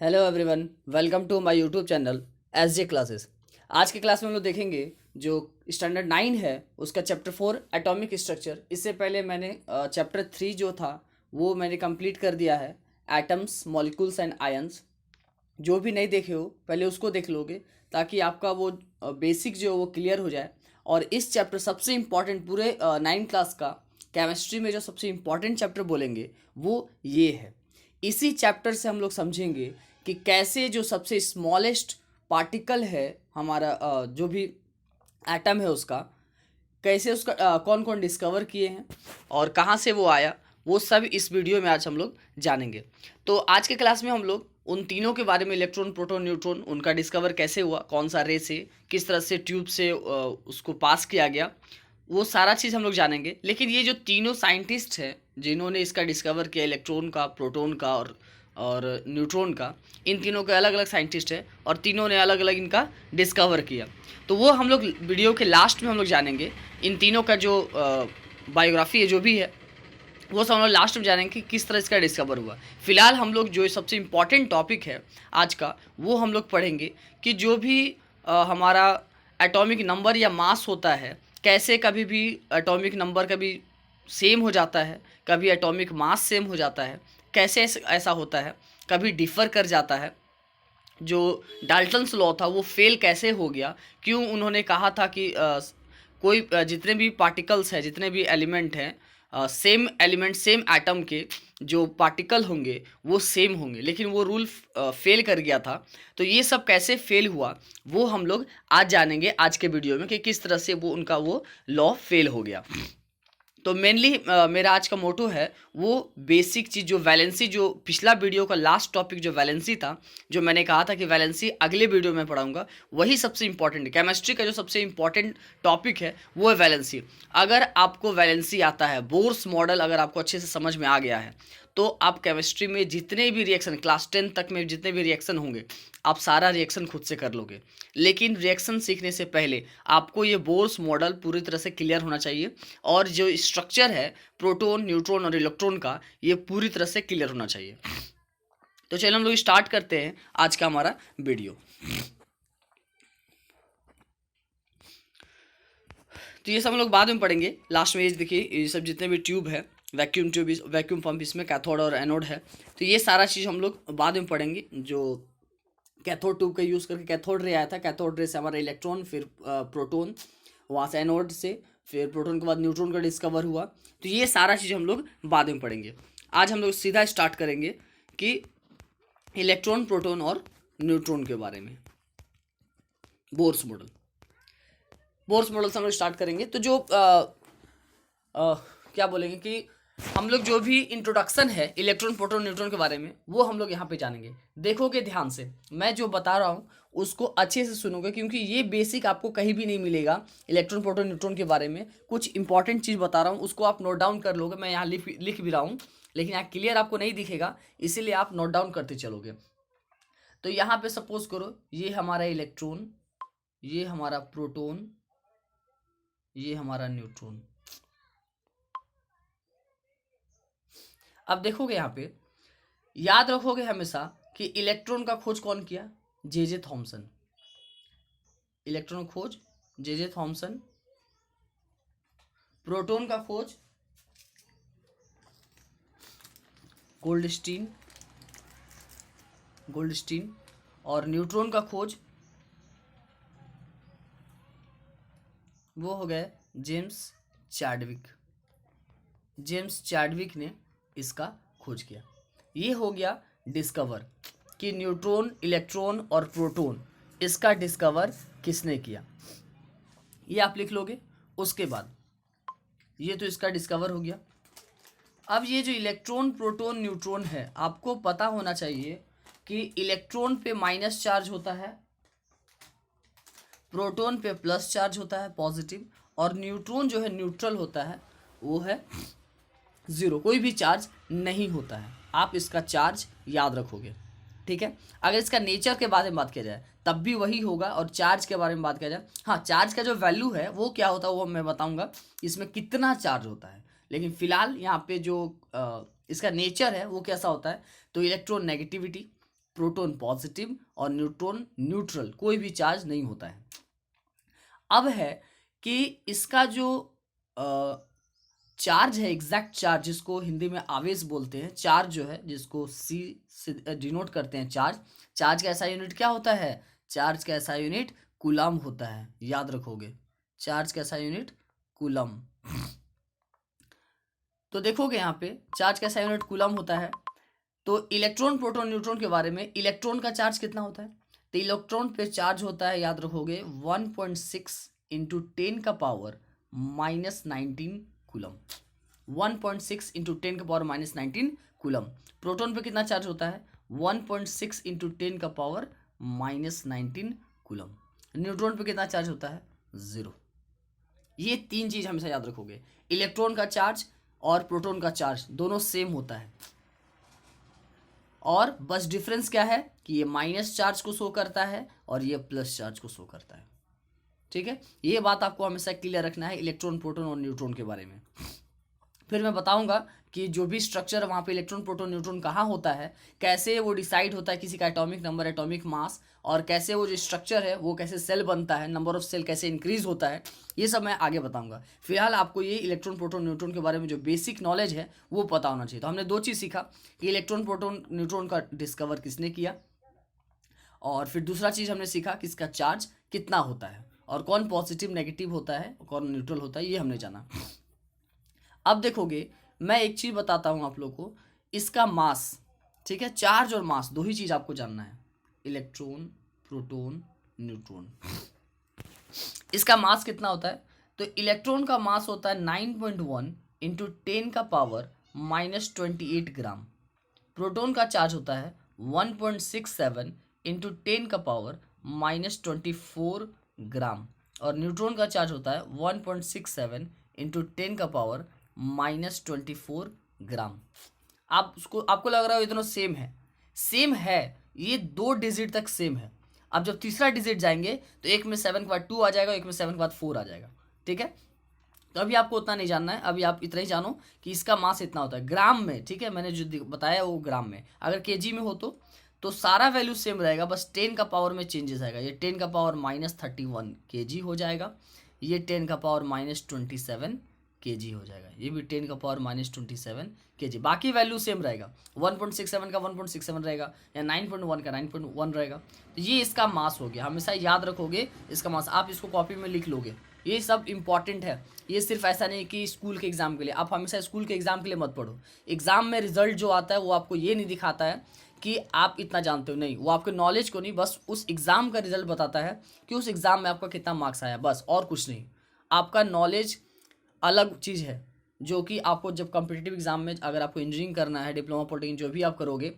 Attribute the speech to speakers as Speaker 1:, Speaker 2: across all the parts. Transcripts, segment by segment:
Speaker 1: Hello everyone, welcome to my YouTube channel S J classes. आज के class में हम लोग देखेंगे जो स्टैंडर्ड 9 है उसका चैप्टर 4 एटॉमिक स्ट्रक्चर। इससे पहले मैंने चैप्टर 3 जो था वो मैंने कंप्लीट कर दिया है, एटम्स मॉलिक्यूल्स एंड आयंस। जो भी नहीं देखे हो पहले उसको देख लोगे ताकि आपका वो बेसिक जो है वो क्लियर हो जाए। और इस चैप्टर सबसे इम्पॉर्टेंट पूरे 9 क्लास का केमिस्ट्री में जो सबसे इम्पॉर्टेंट चैप्टर बोलेंगे वो ये है। इसी चैप्टर से हम लोग समझेंगे कि कैसे जो सबसे स्मॉलेस्ट पार्टिकल है हमारा जो भी एटम है उसका, कैसे उसका कौन कौन डिस्कवर किए हैं और कहाँ से वो आया, वो सब इस वीडियो में आज हम लोग जानेंगे। तो आज के क्लास में हम लोग उन तीनों के बारे में, इलेक्ट्रॉन प्रोटॉन न्यूट्रॉन, उनका डिस्कवर कैसे हुआ, कौन सा रे से, किस तरह से ट्यूब से उसको पास किया गया, वो सारा चीज़ हम लोग जानेंगे। लेकिन ये जो तीनों साइंटिस्ट हैं जिन्होंने इसका डिस्कवर किया, इलेक्ट्रॉन का, प्रोटॉन का और न्यूट्रॉन का, इन तीनों के अलग अलग साइंटिस्ट हैं और तीनों ने अलग अलग इनका डिस्कवर किया। तो वो हम लोग वीडियो के लास्ट में हम लोग जानेंगे। इन तीनों का जो बायोग्राफी है जो भी है वो सब हम लोग लास्ट में जानेंगे कि किस तरह इसका डिस्कवर हुआ। फिलहाल हम लोग जो सबसे इम्पॉर्टेंट टॉपिक है आज का वो हम लोग पढ़ेंगे कि जो भी हमारा एटॉमिक नंबर या मास होता है, कैसे कभी भी एटॉमिक नंबर कभी सेम हो जाता है, कभी एटॉमिक मास सेम हो जाता है, कैसे ऐसा होता है, कभी डिफ़र कर जाता है। जो डाल्टन्स लॉ था वो फेल कैसे हो गया, क्यों उन्होंने कहा था कि कोई जितने भी पार्टिकल्स हैं, जितने भी एलिमेंट हैं, सेम एलिमेंट सेम एटम के जो पार्टिकल होंगे वो सेम होंगे, लेकिन वो रूल फेल कर गया था। तो ये सब कैसे फेल हुआ वो हम लोग आज जानेंगे आज के वीडियो में कि किस तरह से वो उनका वो लॉ फेल हो गया। तो मेनली मेरा आज का मोटो है वो बेसिक चीज़, जो वैलेंसी, जो पिछला वीडियो का लास्ट टॉपिक जो वैलेंसी था, जो मैंने कहा था कि वैलेंसी अगले वीडियो में पढ़ाऊंगा, वही सबसे इंपॉर्टेंट है। केमिस्ट्री का जो सबसे इंपॉर्टेंट टॉपिक है वो है वैलेंसी। अगर आपको वैलेंसी आता है, बोर्स मॉडल अगर आपको अच्छे से समझ में आ गया है, तो आप केमिस्ट्री में जितने भी रिएक्शन, क्लास 10 तक में जितने भी रिएक्शन होंगे, आप सारा रिएक्शन खुद से कर लोगे। लेकिन रिएक्शन सीखने से पहले आपको ये बोर्स मॉडल पूरी तरह से क्लियर होना चाहिए और जो स्ट्रक्चर है प्रोटॉन, न्यूट्रॉन और इलेक्ट्रॉन का, ये पूरी तरह से क्लियर होना चाहिए। तो चलो हम लोग स्टार्ट करते हैं आज का हमारा वीडियो। तो ये सब हम लोग बाद में पढ़ेंगे। लास्ट में ये देखिए, ये सब जितने भी ट्यूब है, वैक्यूम ट्यूब, वैक्यूम पंप, इसमें कैथोड और एनोड है, तो ये सारा चीज़ हम लोग बाद में पढ़ेंगे। जो कैथोड ट्यूब का यूज़ करके कैथोड रे आया था, कैथोड रे से हमारा इलेक्ट्रॉन, फिर प्रोटॉन, वहाँ से एनोड से, फिर प्रोटॉन के बाद न्यूट्रॉन का डिस्कवर हुआ। तो ये सारा चीज़ हम लोग बाद में पढ़ेंगे। आज हम लोग सीधा स्टार्ट करेंगे कि इलेक्ट्रॉन, प्रोटॉन और न्यूट्रॉन के बारे में, बोर्स मॉडल। बोर्स मॉडल से हम लोग स्टार्ट करेंगे। तो जो क्या बोलेंगे कि हम लोग जो भी इंट्रोडक्शन है इलेक्ट्रॉन, प्रोटॉन, न्यूट्रॉन के बारे में, वो हम लोग यहाँ पे जानेंगे। देखोगे ध्यान से, मैं जो बता रहा हूँ उसको अच्छे से सुनोगे, क्योंकि ये बेसिक आपको कहीं भी नहीं मिलेगा। इलेक्ट्रॉन, प्रोटॉन, न्यूट्रॉन के बारे में कुछ इंपॉर्टेंट चीज़ बता रहा हूँ, उसको आप नोट डाउन कर लोगे। मैं यहाँ लिख भी रहा हूँ, लेकिन यहाँ क्लियर आपको नहीं दिखेगा, इसीलिए आप नोट डाउन करते चलोगे। तो यहाँ पे सपोज करो ये हमारा इलेक्ट्रॉन, ये हमारा प्रोटॉन, ये हमारा न्यूट्रॉन। अब देखोगे यहाँ पे, याद रखोगे हमेशा कि इलेक्ट्रॉन का खोज कौन किया? J Thomson. इलेक्ट्रॉन खोज जे थॉमसन। प्रोटॉन का खोज गोल्डस्टीन। और न्यूट्रॉन का खोज वो हो गए जेम्स चैडविक। जेम्स चैडविक ने इसका खोज किया। ये हो गया डिस्कवर कि न्यूट्रॉन, इलेक्ट्रॉन और प्रोटॉन, इसका डिस्कवर किसने किया, ये आप लिख लोगे। उसके बाद ये तो इसका डिस्कवर हो गया। अब ये जो इलेक्ट्रॉन, प्रोटॉन, न्यूट्रॉन है, आपको पता होना चाहिए कि इलेक्ट्रॉन पे माइनस चार्ज होता है, प्रोटॉन पे प्लस चार्ज होता है, पॉजिटिव, और न्यूट्रॉन जो है न्यूट्रल होता है, वो है ज़ीरो, कोई भी चार्ज नहीं होता है। आप इसका चार्ज याद रखोगे, ठीक है। अगर इसका नेचर के बारे में बात किया जाए तब भी वही होगा, और चार्ज के बारे में बात किया जाए, हाँ, चार्ज का जो वैल्यू है वो क्या होता है वो मैं बताऊंगा, इसमें कितना चार्ज होता है। लेकिन फिलहाल यहाँ पे जो इसका नेचर है वो कैसा होता है, तो इलेक्ट्रोनेगेटिविटी, प्रोटॉन पॉजिटिव और न्यूट्रॉन न्यूट्रल, कोई भी चार्ज नहीं होता है। अब है कि इसका जो चार्ज है, एग्जैक्ट चार्ज जिसको हिंदी में आवेश बोलते हैं, चार्ज जो है जिसको सी से डिनोट करते हैं चार्ज, चार्ज का ऐसा यूनिट क्या होता है, चार्ज का ऐसा यूनिट कूलम होता है, याद रखोगे, चार्ज का ऐसा यूनिट कूलम। तो देखोगे यहाँ पे चार्ज का ऐसा यूनिट कूलम होता है। तो इलेक्ट्रॉन प्रोटॉन न्यूट्रॉन के बारे में, इलेक्ट्रॉन का चार्ज कितना होता है, तो इलेक्ट्रॉन पे चार्ज होता है, याद रखोगे 1.6 इंटू 10 का पावर माइनस 19 कूलम, 1.6 इंटू 10 का पावर माइनस 19 कूलम। प्रोटॉन पे कितना चार्ज होता है, 1.6 इंटू 10 का पावर माइनस 19 कूलम। न्यूट्रॉन पे कितना चार्ज होता है, 0। ये तीन चीज हमेशा याद रखोगे, इलेक्ट्रॉन का चार्ज और प्रोटॉन का चार्ज दोनों सेम होता है, और बस डिफरेंस क्या है कि ये माइनस चार्ज को शो करता है और ये प्लस चार्ज को शो करता है। ठीक है, ये बात आपको हमेशा क्लियर रखना है इलेक्ट्रॉन प्रोटॉन और न्यूट्रॉन के बारे में। फिर मैं बताऊंगा कि जो भी स्ट्रक्चर वहाँ पे इलेक्ट्रॉन प्रोटॉन न्यूट्रॉन कहाँ होता है, कैसे वो डिसाइड होता है किसी का एटॉमिक नंबर, एटॉमिक मास, और कैसे वो जो स्ट्रक्चर है वो कैसे सेल बनता है, नंबर ऑफ सेल कैसे इंक्रीज होता है, ये सब मैं आगे बताऊंगा। फिलहाल आपको ये इलेक्ट्रॉन प्रोटॉन न्यूट्रॉन के बारे में जो बेसिक नॉलेज है वो पता होना चाहिए। तो हमने दो चीज़ सीखा कि इलेक्ट्रॉन प्रोटॉन न्यूट्रॉन का डिस्कवर किसने किया, और फिर दूसरा चीज़ हमने सीखा कि इसका चार्ज कितना होता है, और कौन पॉजिटिव नेगेटिव होता है, कौन न्यूट्रल होता है, ये हमने जाना। अब देखोगे मैं एक चीज़ बताता हूँ आप लोग को, इसका मास, ठीक है, चार्ज और मास दो ही चीज़ आपको जानना है, इलेक्ट्रॉन प्रोटॉन न्यूट्रॉन, इसका मास कितना होता है। तो इलेक्ट्रॉन का मास होता है 9.1 इंटू 10 का पावर माइनस 28 ग्राम। प्रोटॉन का चार्ज होता है 1.67 इंटू 10 का पावर माइनस 24 ग्राम, और न्यूट्रॉन का चार्ज होता है 1.67 इंटू 10 का पावर माइनस 24 ग्राम। आप उसको, आपको लग रहा है ये दोनों सेम है, सेम है, ये 2 डिजिट तक सेम है। अब जब तीसरा डिजिट जाएंगे तो एक में 7 के बाद 2 आ जाएगा, एक में 7 के बाद 4 आ जाएगा। ठीक है, तो अभी आपको उतना नहीं जानना है, अभी आप इतना ही जानो कि इसका मास इतना होता है ग्राम में। ठीक है, मैंने जो बताया वो ग्राम में, अगर केजी में हो तो सारा वैल्यू सेम रहेगा, बस 10 का पावर में चेंजेस आएगा। ये 10 का पावर माइनस 31 केजी हो जाएगा, ये 10 का पावर माइनस 27 केजी हो जाएगा, ये भी 10 का पावर माइनस 27 केजी। बाकी वैल्यू सेम रहेगा, 1.67 का 1.67 रहेगा, या 9.1 का 9.1 रहेगा। तो ये इसका मास हो गया, हमेशा याद रखोगे इसका मास, आप इसको कॉपी में लिख लोगे, ये सब इंपॉर्टेंट है। ये सिर्फ ऐसा नहीं कि स्कूल के एग्जाम के लिए, आप हमेशा स्कूल के एग्जाम के लिए मत पढ़ो। एग्जाम में रिजल्ट जो आता है वो आपको ये नहीं दिखाता है कि आप इतना जानते हो, नहीं, वो आपके नॉलेज को नहीं, बस उस एग्जाम का रिजल्ट बताता है कि उस एग्जाम में आपका कितना मार्क्स आया, बस, और कुछ नहीं। आपका नॉलेज अलग चीज़ है, जो कि आपको जब कॉम्पिटिटिव एग्जाम में, अगर आपको इंजीनियरिंग करना है, डिप्लोमा पॉलिटेक्निक जो भी आप करोगे,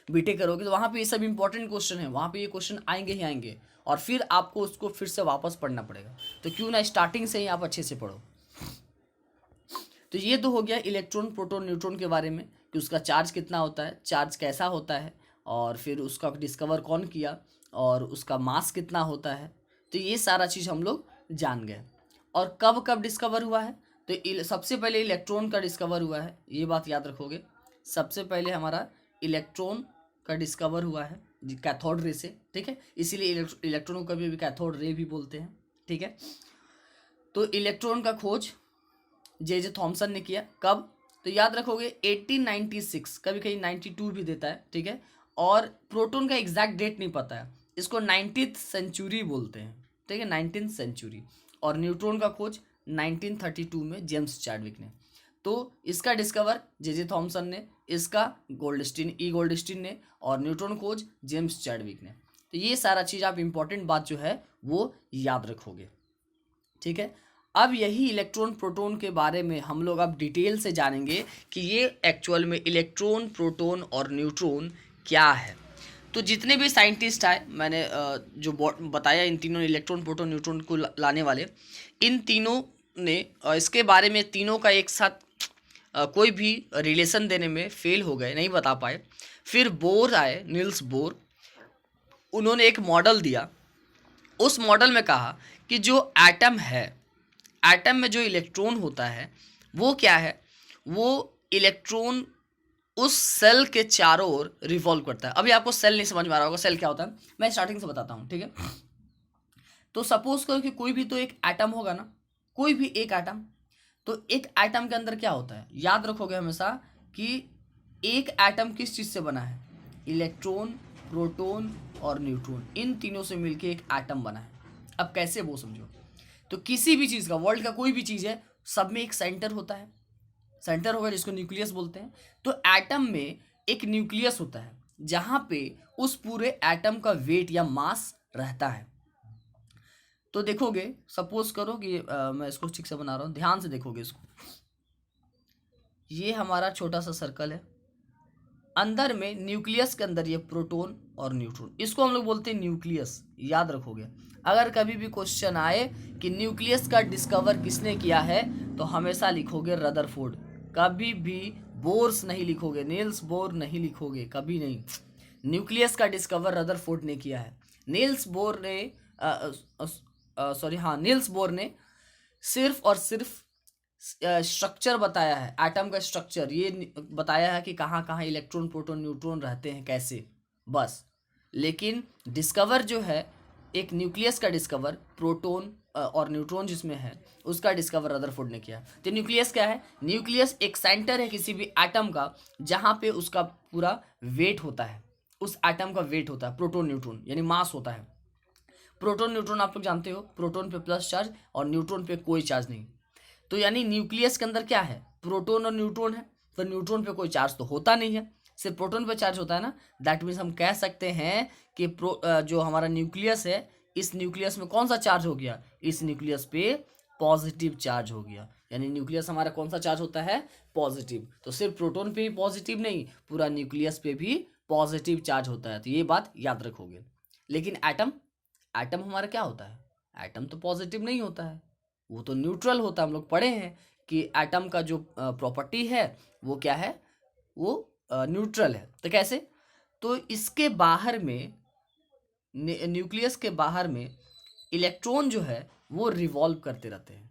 Speaker 1: बीटेक करोगे, तो वहाँ पे ये सब इंपॉर्टेंट क्वेश्चन है, वहाँ पे ये क्वेश्चन आएंगे ही आएंगे, और फिर आपको उसको फिर से वापस पढ़ना पड़ेगा। तो क्यों ना स्टार्टिंग से ही आप अच्छे से पढ़ो। तो ये तो हो गया इलेक्ट्रॉन प्रोटॉन न्यूट्रॉन के बारे में, कि उसका चार्ज कितना होता है, चार्ज कैसा होता है, और फिर उसका डिस्कवर कौन किया, और उसका मास कितना होता है। तो ये सारा चीज़ हम लोग जान गए। और कब कब डिस्कवर हुआ है, तो सबसे पहले इलेक्ट्रॉन का डिस्कवर हुआ है, ये बात याद रखोगे। सबसे पहले हमारा इलेक्ट्रॉन का डिस्कवर हुआ है कैथोड रे से। ठीक है, इसीलिए इलेक्ट्रॉन को कभी भी कैथोड रे भी बोलते हैं। ठीक है, तो इलेक्ट्रॉन का खोज जे थॉमसन ने किया, कब, तो याद रखोगे 1896, कभी कहीं 92 भी देता है। ठीक है, और प्रोटॉन का एग्जैक्ट डेट नहीं पता है, इसको 19th सेंचुरी बोलते हैं। ठीक है, 19th सेंचुरी। और न्यूट्रॉन का खोज 1932 में जेम्स चैडविक ने। तो इसका डिस्कवर जे थॉमसन ने, इसका गोल्डस्टीन ने, और न्यूट्रॉन खोज जेम्स चैडविक ने। तो ये सारा चीज़ आप इंपॉर्टेंट बात जो है वो याद रखोगे। ठीक है, अब यही इलेक्ट्रॉन प्रोटॉन के बारे में हम लोग अब डिटेल से जानेंगे कि ये एक्चुअल में इलेक्ट्रॉन प्रोटॉन और न्यूट्रॉन क्या है। तो जितने भी साइंटिस्ट आए, मैंने जो बताया, इन तीनों इलेक्ट्रॉन प्रोटॉन न्यूट्रॉन को लाने वाले, इन तीनों ने इसके बारे में तीनों का एक साथ कोई भी रिलेशन देने में फेल हो गए, नहीं बता पाए। फिर बोर आए, नील्स बोर, उन्होंने एक मॉडल दिया। उस मॉडल में कहा कि जो एटम है, एटम में जो इलेक्ट्रॉन होता है वो क्या है, वो इलेक्ट्रॉन उस सेल के चारों ओर रिवॉल्व करता है। अभी आपको सेल नहीं समझ में आ रहा होगा सेल क्या होता है, मैं स्टार्टिंग से बताता हूँ, ठीक है। तो सपोज करो कि कोई भी तो एक एटम होगा ना, कोई भी एक एटम, तो एक एटम के अंदर क्या होता है, याद रखोगे हमेशा कि एक एटम किस चीज़ से बना है, इलेक्ट्रॉन, प्रोटॉन और न्यूट्रॉन, इन तीनों से मिलके एक एटम बना है। अब कैसे वो समझो, तो किसी भी चीज़ का, वर्ल्ड का कोई भी चीज़ है, सब में एक सेंटर होता है, सेंटर होगा जिसको न्यूक्लियस बोलते हैं। तो एटम में एक न्यूक्लियस होता है जहाँ पे उस पूरे एटम का वेट या मास रहता है। तो देखोगे, सपोज करो कि मैं इसको ठीक से बना रहा हूँ, ध्यान से देखोगे इसको, ये हमारा छोटा सा सर्कल है, अंदर में न्यूक्लियस के अंदर ये प्रोटॉन और न्यूट्रॉन, इसको हम लोग बोलते हैं न्यूक्लियस, याद रखोगे। अगर कभी भी क्वेश्चन आए कि न्यूक्लियस का डिस्कवर किसने किया है, तो हमेशा लिखोगे रदरफोर्ड, कभी भी बोर्स नहीं लिखोगे, नील्स बोर नहीं लिखोगे, कभी नहीं। न्यूक्लियस का डिस्कवर रदरफोर्ड ने किया है। नील्स बोर ने नील्स बोर ने सिर्फ और सिर्फ स्ट्रक्चर बताया है, एटम का स्ट्रक्चर ये बताया है कि कहाँ कहाँ इलेक्ट्रॉन, प्रोटॉन, न्यूट्रॉन रहते हैं, कैसे, बस। लेकिन डिस्कवर जो है, एक न्यूक्लियस का डिस्कवर, प्रोटॉन और न्यूट्रॉन जिसमें है, उसका डिस्कवर रदरफोर्ड ने किया। तो न्यूक्लियस क्या है, न्यूक्लियस एक सेंटर है किसी भी एटम का, जहाँ पे उसका पूरा वेट होता है, उस एटम का वेट होता है, प्रोटॉन न्यूट्रॉन यानी मास होता है। प्रोटॉन न्यूट्रॉन आप लोग जानते हो, प्रोटॉन पे प्लस चार्ज और न्यूट्रॉन पे कोई चार्ज नहीं। तो यानी न्यूक्लियस के अंदर क्या है, प्रोटॉन और न्यूट्रॉन है, तो न्यूट्रॉन पे कोई चार्ज तो होता नहीं है, सिर्फ प्रोटॉन पे चार्ज होता है ना। दैट मीन्स हम कह सकते हैं कि जो हमारा न्यूक्लियस है, इस न्यूक्लियस में कौन सा चार्ज हो गया, इस न्यूक्लियस पे पॉजिटिव चार्ज हो गया। यानी न्यूक्लियस हमारा कौन सा चार्ज होता है, पॉजिटिव। तो सिर्फ प्रोटॉन पे ही पॉजिटिव नहीं, पूरा न्यूक्लियस पे भी पॉजिटिव चार्ज होता है, तो ये बात याद रखोगे। लेकिन एटम, एटम हमारा क्या होता है, एटम तो पॉजिटिव नहीं होता है, वो तो न्यूट्रल होता है। हम लोग पढ़े हैं कि एटम का जो प्रॉपर्टी है वो क्या है, वो न्यूट्रल है। तो कैसे, तो इसके बाहर में, न्यूक्लियस के बाहर में इलेक्ट्रॉन जो है वो रिवॉल्व करते रहते हैं,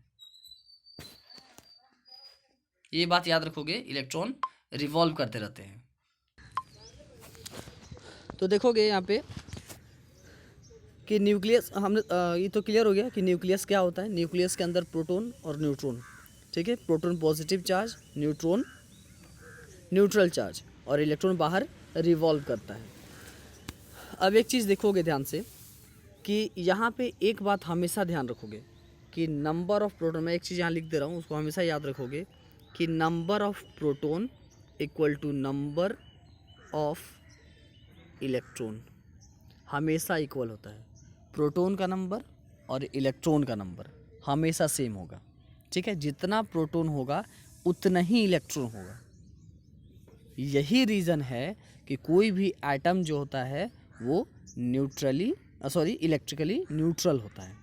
Speaker 1: ये बात याद रखोगे, इलेक्ट्रॉन रिवॉल्व करते रहते हैं। तो देखोगे यहाँ पे कि न्यूक्लियस, हमने ये तो क्लियर हो गया कि न्यूक्लियस क्या होता है। न्यूक्लियस के अंदर प्रोटॉन और न्यूट्रॉन, ठीक है, proton positive charge, neutron neutral charge, और इलेक्ट्रॉन बाहर रिवॉल्व करता है। अब एक चीज़ देखोगे ध्यान से कि यहाँ पे एक बात हमेशा ध्यान रखोगे कि नंबर ऑफ प्रोटॉन, मैं एक चीज़ यहाँ लिख दे रहा हूँ, उसको हमेशा याद रखोगे कि number of proton equal to number of electron, हमेशा इक्वल होता है। प्रोटॉन का नंबर और इलेक्ट्रॉन का नंबर हमेशा सेम होगा, ठीक है। जितना प्रोटॉन होगा उतना ही इलेक्ट्रॉन होगा। यही रीज़न है कि कोई भी एटम जो होता है वो इलेक्ट्रिकली न्यूट्रल होता है।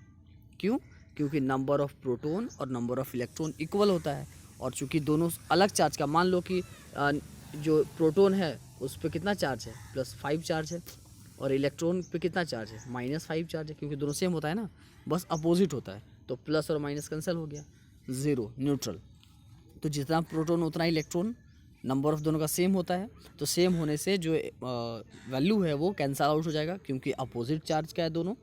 Speaker 1: क्यों, क्योंकि नंबर ऑफ प्रोटॉन और नंबर ऑफ इलेक्ट्रॉन इक्वल होता है। और चूंकि दोनों अलग चार्ज का, मान लो कि जो प्रोटॉन है उस पर कितना चार्ज है, +5 चार्ज है, और इलेक्ट्रॉन पे कितना चार्ज है, -5 चार्ज है, क्योंकि दोनों सेम होता है ना, बस अपोजिट होता है, तो प्लस और माइनस कैंसिल हो गया, 0, न्यूट्रल। तो जितना प्रोटॉन उतना इलेक्ट्रॉन, नंबर ऑफ दोनों का सेम होता है, तो सेम होने से जो वैल्यू है वो कैंसिल आउट हो जाएगा, क्योंकि अपोजिट चार्ज का है दोनों,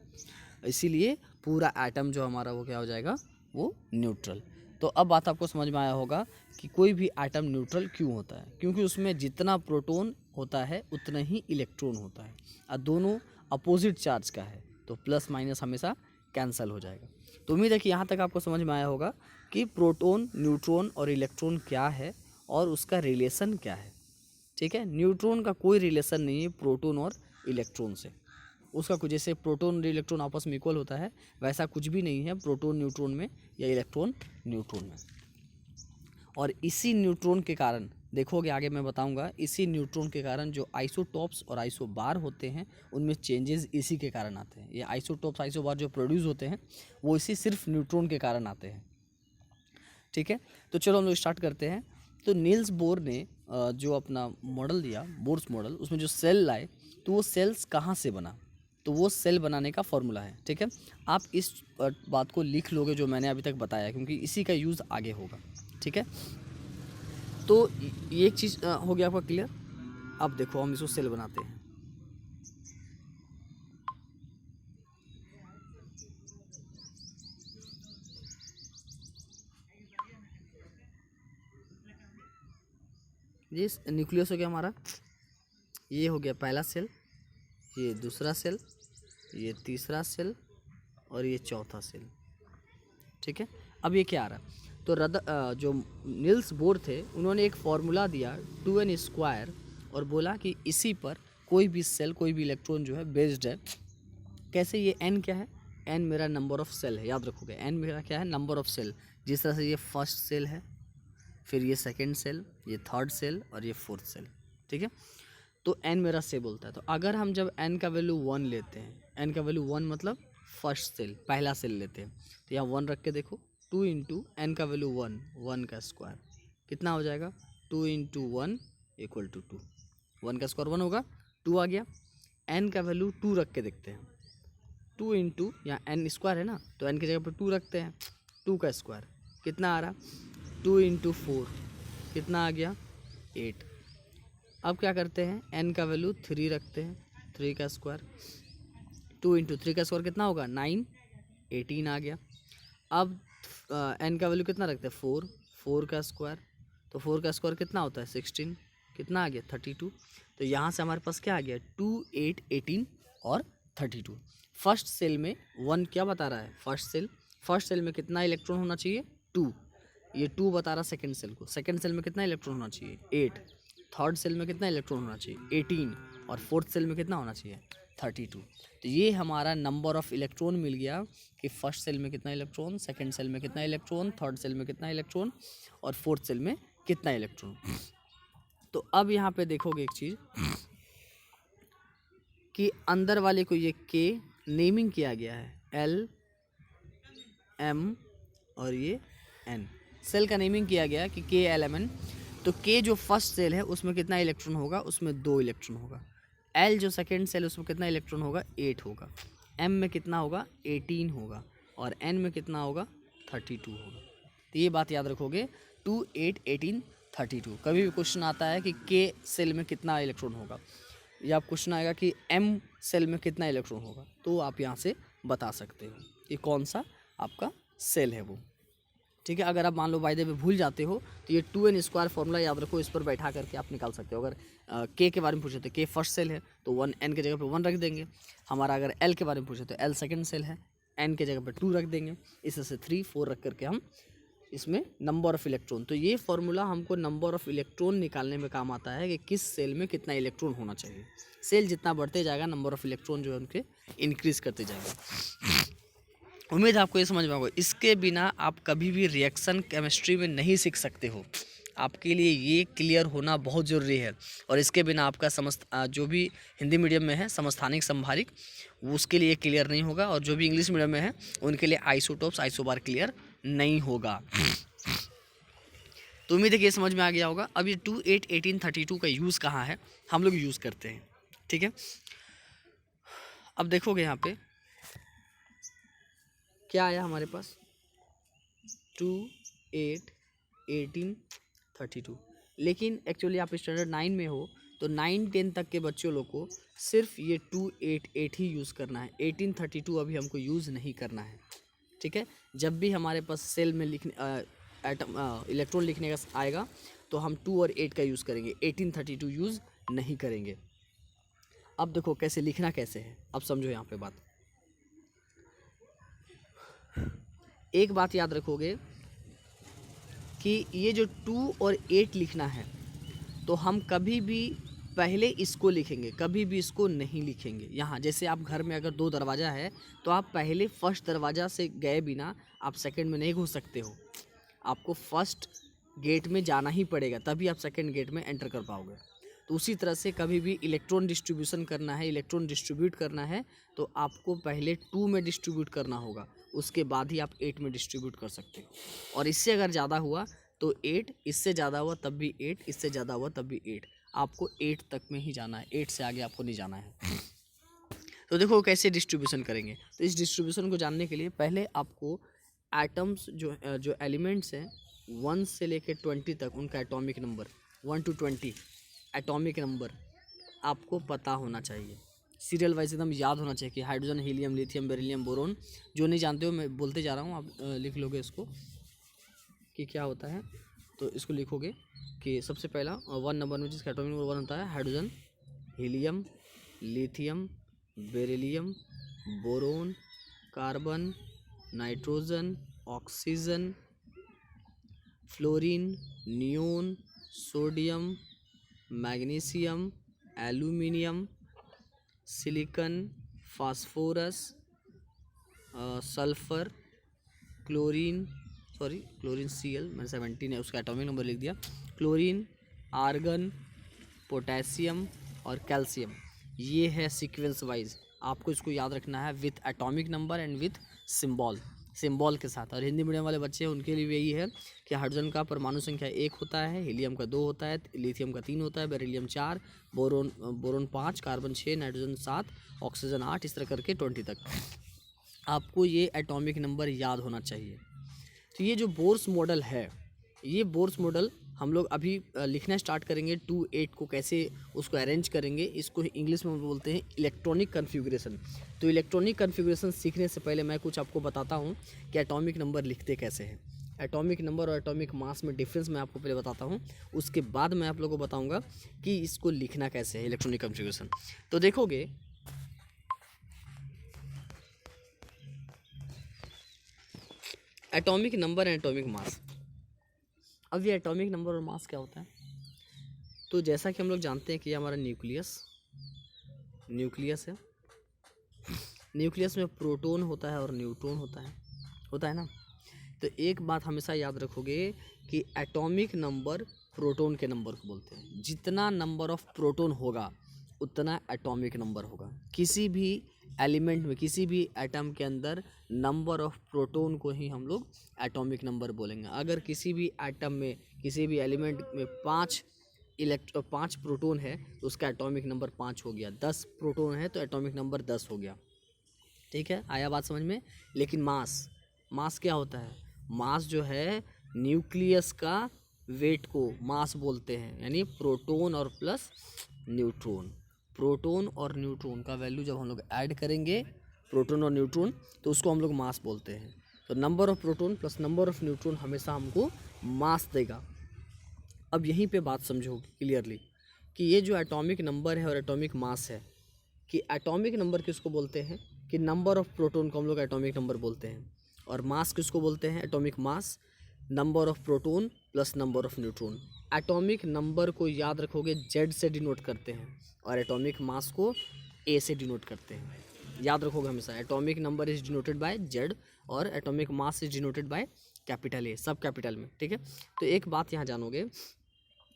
Speaker 1: इसीलिए पूरा एटम जो हमारा वो क्या हो जाएगा, वो न्यूट्रल। तो अब बात आपको समझ में आया होगा कि कोई भी एटम न्यूट्रल क्यों होता है, क्योंकि उसमें जितना प्रोटॉन होता है उतना ही इलेक्ट्रॉन होता है, और दोनों अपोजिट चार्ज का है, तो प्लस माइनस हमेशा कैंसिल हो जाएगा। तो उम्मीद है कि यहाँ तक आपको समझ में आया होगा कि प्रोटॉन, न्यूट्रॉन और इलेक्ट्रॉन क्या है और उसका रिलेशन क्या है, ठीक है। न्यूट्रॉन का कोई रिलेशन नहीं है प्रोटॉन और इलेक्ट्रॉन से, उसका कुछ, जैसे प्रोटॉन और इलेक्ट्रॉन आपस में इक्वल होता है, वैसा कुछ भी नहीं है प्रोटॉन न्यूट्रॉन में या इलेक्ट्रॉन न्यूट्रॉन में। और इसी न्यूट्रॉन के कारण, देखोगे आगे मैं बताऊंगा, इसी न्यूट्रॉन के कारण जो आइसोटॉप्स और आइसोबार होते हैं उनमें चेंजेस इसी के कारण आते हैं। ये आइसोटॉप्स, आइसोबार जो प्रोड्यूस होते हैं वो इसी सिर्फ न्यूट्रॉन के कारण आते हैं, ठीक है। तो चलो हम लोग स्टार्ट करते हैं। तो नील्स बोर ने जो अपना मॉडल दिया, बोर्स मॉडल, उसमें जो सेल लाए, तो वो सेल्स कहाँ से बना, तो वो सेल बनाने का फॉर्मूला है, ठीक है। आप इस बात को लिख लोगे जो मैंने अभी तक बताया, क्योंकि इसी का यूज़ आगे होगा, ठीक है। तो ये एक चीज़ हो गया आपका क्लियर। अब देखो हम इसको सेल बनाते हैं। ये न्यूक्लियस हो गया हमारा, ये हो गया पहला सेल, ये दूसरा सेल, ये तीसरा सेल और ये चौथा सेल। ठीक है, अब ये क्या आ रहा है, तो जो नील्स बोर थे उन्होंने एक फॉर्मूला दिया 2n² और बोला कि इसी पर कोई भी सेल, कोई भी इलेक्ट्रॉन जो है बेस्ड है। कैसे, ये n क्या है, n मेरा नंबर ऑफ सेल है, याद रखोगे n मेरा क्या है, नंबर ऑफ सेल। जिस तरह से ये फर्स्ट सेल है, फिर ये सेकंड सेल, ये थर्ड सेल और ये फोर्थ सेल। ठीक है, तो n मेरा से बोलता है। तो अगर हम जब n का वैल्यू 1 लेते हैं, n का वैल्यू 1 मतलब फर्स्ट सेल, पहला सेल लेते हैं, तो यहाँ 1 रख के देखो, 2 इंटू n का वैल्यू 1, 1 का स्क्वायर कितना हो जाएगा, 2 इंटू 1 इक्वल टू 2, 1 का स्क्वायर 1 होगा, 2 आ गया। n का वैल्यू 2 रख के देखते हैं, 2 इंटू यहाँ n स्क्वायर है ना, तो n की जगह पर 2 रखते हैं, 2 का स्क्वायर कितना आ रहा, 2 इंटू 4 कितना आ गया, 8। अब क्या करते हैं, n का वैल्यू 3 रखते हैं, 3 का स्क्वायर, 2 इंटू 3 का स्क्वायर कितना होगा, 9, 18 आ गया। अब n का वैल्यू कितना रखते हैं, 4, 4 का स्क्वायर, तो 4 का स्क्वायर कितना होता है, 16, कितना आ गया, 32। तो यहाँ से हमारे पास क्या आ गया, 2, 8, 18 और 32। फर्स्ट सेल में 1 क्या बता रहा है, फर्स्ट सेल में कितना इलेक्ट्रॉन होना चाहिए, 2, ये 2 बता रहा सेकंड सेल को। सेकंड सेल में कितना इलेक्ट्रॉन होना चाहिए, 8। थर्ड सेल में कितना इलेक्ट्रॉन होना चाहिए, 18। और फोर्थ सेल में कितना होना चाहिए, 32। तो ये हमारा नंबर ऑफ इलेक्ट्रॉन मिल गया कि फर्स्ट सेल में कितना इलेक्ट्रॉन, सेकंड सेल में कितना इलेक्ट्रॉन, थर्ड सेल में कितना इलेक्ट्रॉन और फोर्थ सेल में कितना इलेक्ट्रॉन। तो अब यहाँ पे देखोगे एक चीज़ कि अंदर वाले को ये के नेमिंग किया गया है, L, M और ये N, सेल का नेमिंग किया गया है कि KLMN। तो K जो फर्स्ट सेल है उसमें कितना इलेक्ट्रॉन होगा, उसमें 2 इलेक्ट्रॉन होगा। L जो सेकंड सेल है उसमें कितना इलेक्ट्रॉन होगा, 8 होगा। M में कितना होगा, 18 होगा और N में कितना होगा, 32 होगा। तो ये बात याद रखोगे, 2, 8, 18, 32। कभी भी क्वेश्चन आता है कि K सेल में कितना इलेक्ट्रॉन होगा या क्वेश्चन आएगा कि M सेल में कितना इलेक्ट्रॉन होगा, तो आप यहाँ से बता सकते हो कि कौन सा आपका सेल है वो। ठीक है, अगर आप मान लो बाय द वे भूल जाते हो तो ये 2n² फॉर्मूला याद रखो, इस पर बैठा करके आप निकाल सकते हो। अगर K के बारे में पूछे तो K फर्स्ट सेल है तो 1, N के जगह पे 1 रख देंगे। हमारा अगर L के बारे में पूछे तो L सेकंड सेल है, N के जगह पे 2 रख देंगे। इस से 3, 4 रख करके हम इसमें नंबर ऑफ़ इलेक्ट्रॉन, तो ये फार्मूला हमको नंबर ऑफ़ इलेक्ट्रॉन निकालने में काम आता है कि किस सेल में कितना इलेक्ट्रॉन होना चाहिए। सेल जितना बढ़ते जाएगा नंबर ऑफ़ इलेक्ट्रॉन जो है उनके इंक्रीज़ करते जाएगा। उम्मीद है आपको ये समझ में आएगा। इसके बिना आप कभी भी रिएक्शन केमिस्ट्री में नहीं सीख सकते हो, आपके लिए ये क्लियर होना बहुत ज़रूरी है। और इसके बिना आपका जो भी हिंदी मीडियम में है समस्थानिक संभारिक, वो उसके लिए क्लियर नहीं होगा, और जो भी इंग्लिश मीडियम में है उनके लिए आइसोटोप्स आइसोबार क्लियर नहीं होगा। तो उम्मीद है कि ये समझ में आ गया होगा। अब ये 2, 8, 18, 32 का यूज़ कहाँ है, हम लोग यूज़ करते हैं। ठीक है, अब देखोगे यहाँ पे क्या आया हमारे पास, 2, 8, 18, 32। लेकिन एक्चुअली आप स्टैंडर्ड 9 में हो तो 9, 10 तक के बच्चों लोग को सिर्फ ये 2, 8, 8 ही यूज़ करना है। 18, 32 अभी हमको यूज़ नहीं करना है। ठीक है, जब भी हमारे पास सेल में इलेक्ट्रॉन लिखने का आएगा तो हम 2 और 8 का यूज़ करेंगे, 18, 32 यूज़ नहीं करेंगे। अब देखो कैसे लिखना कैसे है, अब समझो यहाँ पे बात। एक बात याद रखोगे कि ये जो 2 और 8 लिखना है तो हम कभी भी पहले इसको लिखेंगे, कभी भी इसको नहीं लिखेंगे। यहाँ जैसे आप घर में अगर 2 दरवाज़ा है तो आप पहले फर्स्ट दरवाज़ा से गए बिना आप सेकंड में नहीं घुस सकते हो, आपको फर्स्ट गेट में जाना ही पड़ेगा, तभी आप सेकंड गेट में एंटर कर पाओगे। तो उसी तरह से कभी भी इलेक्ट्रॉन डिस्ट्रीब्यूशन करना है, इलेक्ट्रॉन डिस्ट्रीब्यूट करना है तो आपको पहले 2 में डिस्ट्रीब्यूट करना होगा, उसके बाद ही आप 8 में डिस्ट्रीब्यूट कर सकते हो। और इससे अगर ज़्यादा हुआ तो 8, इससे ज़्यादा हुआ तब भी 8, इससे ज़्यादा हुआ तब भी 8। आपको 8 तक में ही जाना है, 8 से आगे आपको नहीं जाना है। तो देखो कैसे डिस्ट्रीब्यूशन करेंगे। तो इस डिस्ट्रीब्यूशन को जानने के लिए पहले आपको एटम्स जो एलिमेंट्स हैं 1 से लेके 20 तक उनका atomic number, 1 to 20 atomic number आपको पता होना चाहिए, सीरियल वाइज एकदम याद होना चाहिए कि hydrogen, helium, lithium, beryllium, boron. जो नहीं जानते हो मैं बोलते जा रहा हूँ, आप लिख लोगे इसको कि क्या होता है। तो इसको लिखोगे कि सबसे पहला 1 नंबर में जिसका एटॉमिक नंबर 1 होता है hydrogen, helium, lithium, beryllium, boron, carbon, nitrogen, oxygen, fluorine, neon, sodium, magnesium, aluminium, silicon, phosphorus, sulphur, chlorine Cl, मैंने 17 है उसका एटॉमिक नंबर लिख दिया, क्लोरीन, आर्गन, पोटेशियम और कैल्शियम। ये है सीक्वेंस वाइज, आपको इसको याद रखना है with atomic number and with symbol के साथ। और हिंदी मीडियम वाले बच्चे हैं उनके लिए यही है कि हाइड्रोजन का परमाणु संख्या 1 होता है, हीलियम का 2 होता है, लिथियम का 3 होता है, beryllium 4, boron 5, carbon 6, nitrogen 7, oxygen 8, इस तरह करके 20 तक आपको ये एटॉमिक नंबर याद होना चाहिए। तो ये जो बोर्स मॉडल है, ये बोर्स मॉडल हम लोग अभी लिखना स्टार्ट करेंगे। 2-8 को कैसे उसको अरेंज करेंगे, इसको इंग्लिश में बोलते हैं इलेक्ट्रॉनिक कन्फिगरेशन। तो इलेक्ट्रॉनिक कन्फिगरेशन सीखने से पहले मैं कुछ आपको बताता हूँ कि एटॉमिक नंबर लिखते कैसे हैं। एटॉमिक नंबर और एटॉमिक मास में डिफरेंस मैं आपको पहले बताता हूँ, उसके बाद मैं आप लोगों को बताऊँगा कि इसको लिखना कैसे है इलेक्ट्रॉनिक कन्फिगरेशन। तो देखोगे atomic number and atomic mass. अब ये एटॉमिक नंबर और मास क्या होता है, तो जैसा कि हम लोग जानते हैं कि हमारा न्यूक्लियस है, न्यूक्लियस में प्रोटॉन होता है और न्यूट्रॉन होता है ना। तो एक बात हमेशा याद रखोगे कि एटॉमिक नंबर प्रोटॉन के नंबर को बोलते हैं। जितना नंबर ऑफ प्रोटॉन होगा उतना एटॉमिक नंबर होगा। किसी भी एलिमेंट में, किसी भी एटम के अंदर नंबर ऑफ प्रोटॉन को ही हम लोग एटॉमिक नंबर बोलेंगे। अगर किसी भी एटम में, किसी भी एलिमेंट में 5 प्रोटॉन है तो उसका एटॉमिक नंबर 5 हो गया। 10 प्रोटॉन है तो एटॉमिक नंबर 10 हो गया। ठीक है, आया बात समझ में। लेकिन मास क्या होता है, मास जो है न्यूक्लियस का वेट को मास बोलते हैं, यानी प्रोटॉन और प्लस न्यूट्रॉन। प्रोटॉन और न्यूट्रॉन का वैल्यू जब हम लोग ऐड करेंगे, प्रोटॉन और न्यूट्रॉन, तो उसको हम लोग मास बोलते हैं। तो number of proton plus number of neutron हमेशा हमको मास देगा। अब यहीं पे बात समझो क्लियरली कि ये जो एटॉमिक नंबर है और एटॉमिक मास है, कि एटॉमिक नंबर किसको बोलते हैं, कि नंबर ऑफ प्रोटॉन को हम लोग एटॉमिक नंबर बोलते हैं, और मास किसको बोलते हैं, atomic mass, number of proton plus number of neutron. Atomic number को याद रखोगे Z से डिनोट करते हैं और एटॉमिक मास को A से डिनोट करते हैं। याद रखोगे हमेशा, atomic number is denoted by Z और atomic mass is denoted by capital A, सब कैपिटल में। ठीक है, तो एक बात यहाँ जानोगे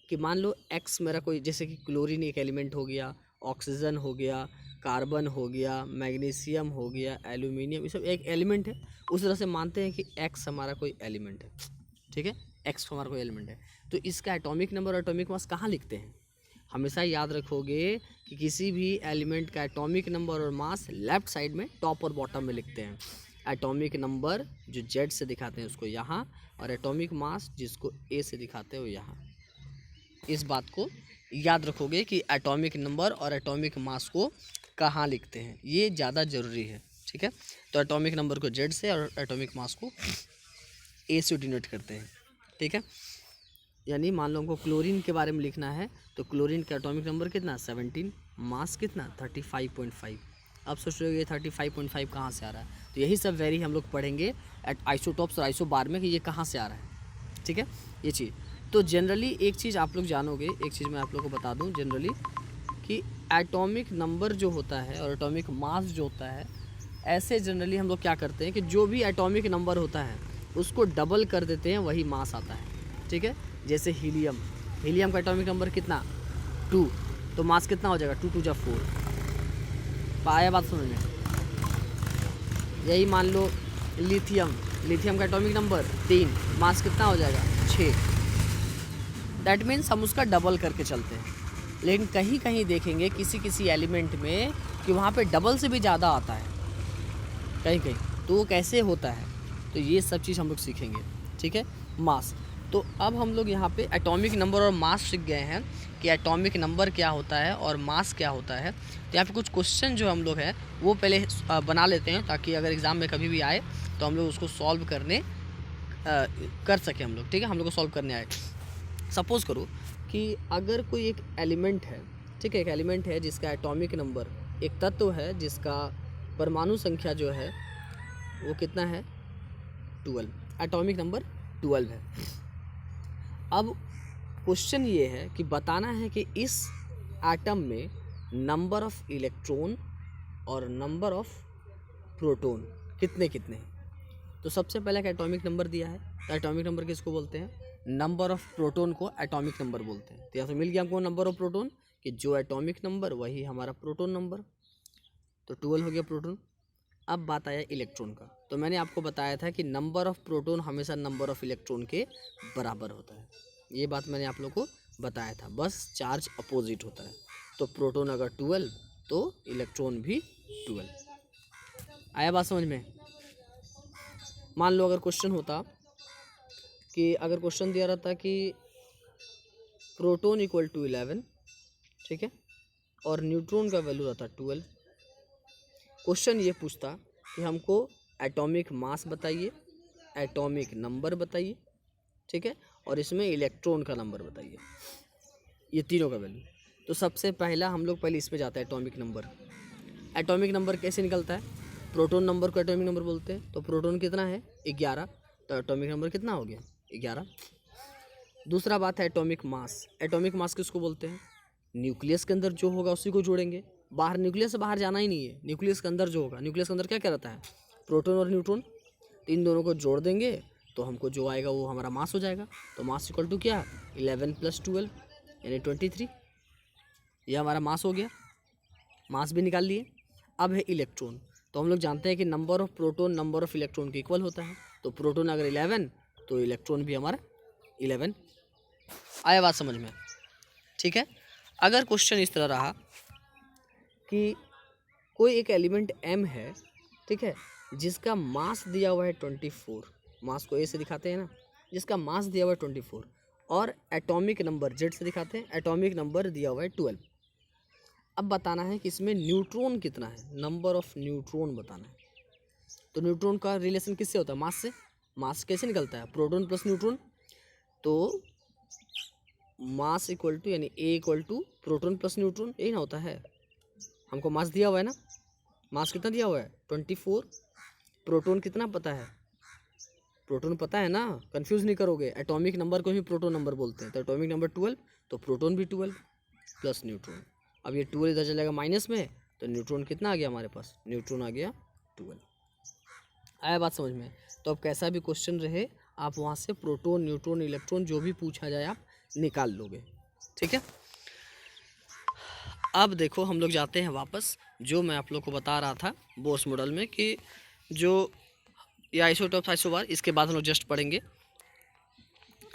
Speaker 1: कि मान लो X मेरा कोई, जैसे कि क्लोरीन एक एलिमेंट हो गया, ऑक्सीजन हो गया, कार्बन हो गया, मैग्नीशियम हो गया, एल्यूमिनियम, ये सब एक एलिमेंट है। उस तरह से मानते हैं कि X हमारा कोई एलिमेंट है। ठीक है, X हमारा कोई एलिमेंट है, तो इसका एटॉमिक नंबर और एटॉमिक मास कहाँ लिखते हैं। हमेशा याद रखोगे कि किसी भी एलिमेंट का एटॉमिक नंबर और मास लेफ्ट साइड में टॉप और बॉटम में लिखते हैं। एटॉमिक नंबर जो Z से दिखाते हैं उसको यहाँ, और एटॉमिक मास जिसको A से दिखाते हो यहाँ। इस बात को याद रखोगे कि एटॉमिक नंबर और एटॉमिक मास को कहाँ लिखते हैं, ये ज़्यादा ज़रूरी है। ठीक है, तो एटॉमिक नंबर को Z से और एटॉमिक मास को A से डिनोट करते हैं। ठीक है, यानी मान लो हमको क्लोरीन के बारे में लिखना है तो क्लोरीन का एटॉमिक नंबर कितना, 17, मास कितना, 35.5। अब सोच रहे हो ये 35.5 कहाँ से आ रहा है, तो यही सब वेरी हम लोग पढ़ेंगे एट आइसोटॉप्स और आइसोबार में कि ये कहाँ से आ रहा है। ठीक है, ये चीज़ तो जनरली एक चीज़ आप लोग जानोगे, एक चीज़ मैं आप लोग को बता दूँ जनरली, कि एटॉमिक नंबर जो होता है और एटॉमिक मास जो होता है, ऐसे जनरली हम लोग क्या करते हैं कि जो भी एटॉमिक नंबर होता है उसको डबल कर देते हैं, वही मास आता है। ठीक है, जैसे हीलियम का एटॉमिक नंबर कितना, 2, तो मास कितना हो जाएगा, 2 2 जा 4। पाया बात समझ में। यही मान लो लिथियम का एटॉमिक नंबर 3, मास कितना हो जाएगा, 6। दैट मीन्स हम उसका डबल करके चलते हैं। लेकिन कहीं कहीं देखेंगे किसी एलिमेंट में कि वहाँ पे डबल से भी ज़्यादा आता है कहीं कहीं, तो वो कैसे होता है, तो ये सब चीज़ हम लोग सीखेंगे। ठीक है, मास, तो अब हम लोग यहाँ पे एटॉमिक नंबर और मास सीख गए हैं कि एटॉमिक नंबर क्या होता है और मास क्या होता है। तो यहाँ पे कुछ क्वेश्चन जो हम लोग हैं वो पहले बना लेते हैं, ताकि अगर एग्ज़ाम में कभी भी आए तो हम लोग उसको सॉल्व करने कर सकें हम लोग, ठीक है, हम लोग को सॉल्व करने आए। सपोज़ करो कि अगर कोई एक एलिमेंट है, ठीक है, एक एलिमेंट है जिसका एटॉमिक नंबर, एक तत्व है जिसका परमाणु संख्या जो है वो कितना है, 12, एटॉमिक नंबर 12 है। अब क्वेश्चन ये है कि बताना है कि इस एटम में नंबर ऑफ इलेक्ट्रॉन और नंबर ऑफ प्रोटॉन कितने कितने हैं। तो सबसे पहले एक एटॉमिक नंबर दिया है, तो एटॉमिक नंबर किसको बोलते हैं, नंबर ऑफ प्रोटॉन को एटॉमिक नंबर बोलते हैं। तो यहाँ से मिल गया हमको नंबर ऑफ प्रोटॉन, कि जो एटॉमिक नंबर वही हमारा प्रोटॉन नंबर, तो 12 हो गया प्रोटॉन। अब बात आया इलेक्ट्रॉन का, तो मैंने आपको बताया था कि नंबर ऑफ प्रोटॉन हमेशा नंबर ऑफ इलेक्ट्रॉन के बराबर होता है, ये बात मैंने आप लोग को बताया था, बस चार्ज अपोजिट होता है। तो प्रोटॉन अगर 12 तो इलेक्ट्रॉन भी 12। आया बात समझ में। मान लो अगर क्वेश्चन होता कि अगर क्वेश्चन दिया रहता कि प्रोटॉन इक्वल टू 11, ठीक है, और न्यूट्रॉन का वैल्यू रहता 12। क्वेश्चन ये पूछता कि हमको एटॉमिक मास बताइए, एटॉमिक नंबर बताइए, ठीक है, और इसमें इलेक्ट्रॉन का नंबर बताइए, ये तीनों का वैल्यू। तो सबसे पहला हम लोग पहले इस पे जाते हैं, एटॉमिक नंबर। एटॉमिक नंबर कैसे निकलता है, प्रोटॉन नंबर को एटॉमिक नंबर बोलते हैं। तो प्रोटॉन कितना है 11, तो एटॉमिक नंबर कितना हो गया 11। दूसरा बात है एटॉमिक मास। एटॉमिक मास किसको बोलते हैं, न्यूक्लियस के अंदर जो होगा उसी को जोड़ेंगे, बाहर न्यूक्लियस से बाहर जाना ही नहीं है, न्यूक्लियस के अंदर जो होगा, न्यूक्लियस के अंदर क्या क्या रहता है, प्रोटॉन और न्यूट्रॉन, तो इन दोनों को जोड़ देंगे तो हमको जो आएगा वो हमारा मास हो जाएगा। तो मास इक्वल टू क्या, 11 + 12 यानी 23, ये हमारा मास हो गया, मास भी निकाल लिए। अब है इलेक्ट्रॉन, तो हम लोग जानते हैं कि number of proton number of electron के इक्वल होता है। तो प्रोटॉन अगर 11 तो इलेक्ट्रॉन भी हमारा 11। आया बात समझ में, ठीक है। अगर क्वेश्चन इस तरह रहा कि कोई एक एलिमेंट m है, ठीक है, जिसका मास दिया हुआ है 24, मास को a से दिखाते हैं ना, जिसका मास दिया हुआ है 24 और एटॉमिक नंबर z से दिखाते हैं, एटॉमिक नंबर दिया हुआ है 12। अब बताना है कि इसमें न्यूट्रॉन कितना है, नंबर ऑफ न्यूट्रॉन बताना है। तो न्यूट्रॉन का रिलेशन किससे होता है, मास से। मास कैसे निकलता है, प्रोटॉन प्लस न्यूट्रॉन, तो मास इक्वल टू यानी a equal to proton plus neutron, यही ना होता है। हमको मास दिया हुआ है ना, मास कितना दिया हुआ है 24, प्रोटॉन कितना पता है, प्रोटॉन पता है ना, कंफ्यूज नहीं करोगे, एटॉमिक नंबर को ही प्रोटॉन नंबर बोलते हैं। तो एटॉमिक नंबर 12, तो प्रोटॉन भी 12 प्लस न्यूट्रॉन। अब ये 12 इधर चलेगा माइनस में, तो न्यूट्रॉन कितना आ गया हमारे पास, न्यूट्रॉन आ गया 12। आया बात समझ में। तो अब कैसा भी क्वेश्चन रहे आप वहाँ से प्रोटॉन न्यूट्रॉन इलेक्ट्रॉन जो भी पूछा जाए आप निकाल लोगे, ठीक है। अब देखो हम लोग जाते हैं वापस, जो मैं आप लोग को बता रहा था बोर्स मॉडल में कि जो ये आइसोटोप आइसोबार, इसके बाद हम लोग जस्ट पढ़ेंगे।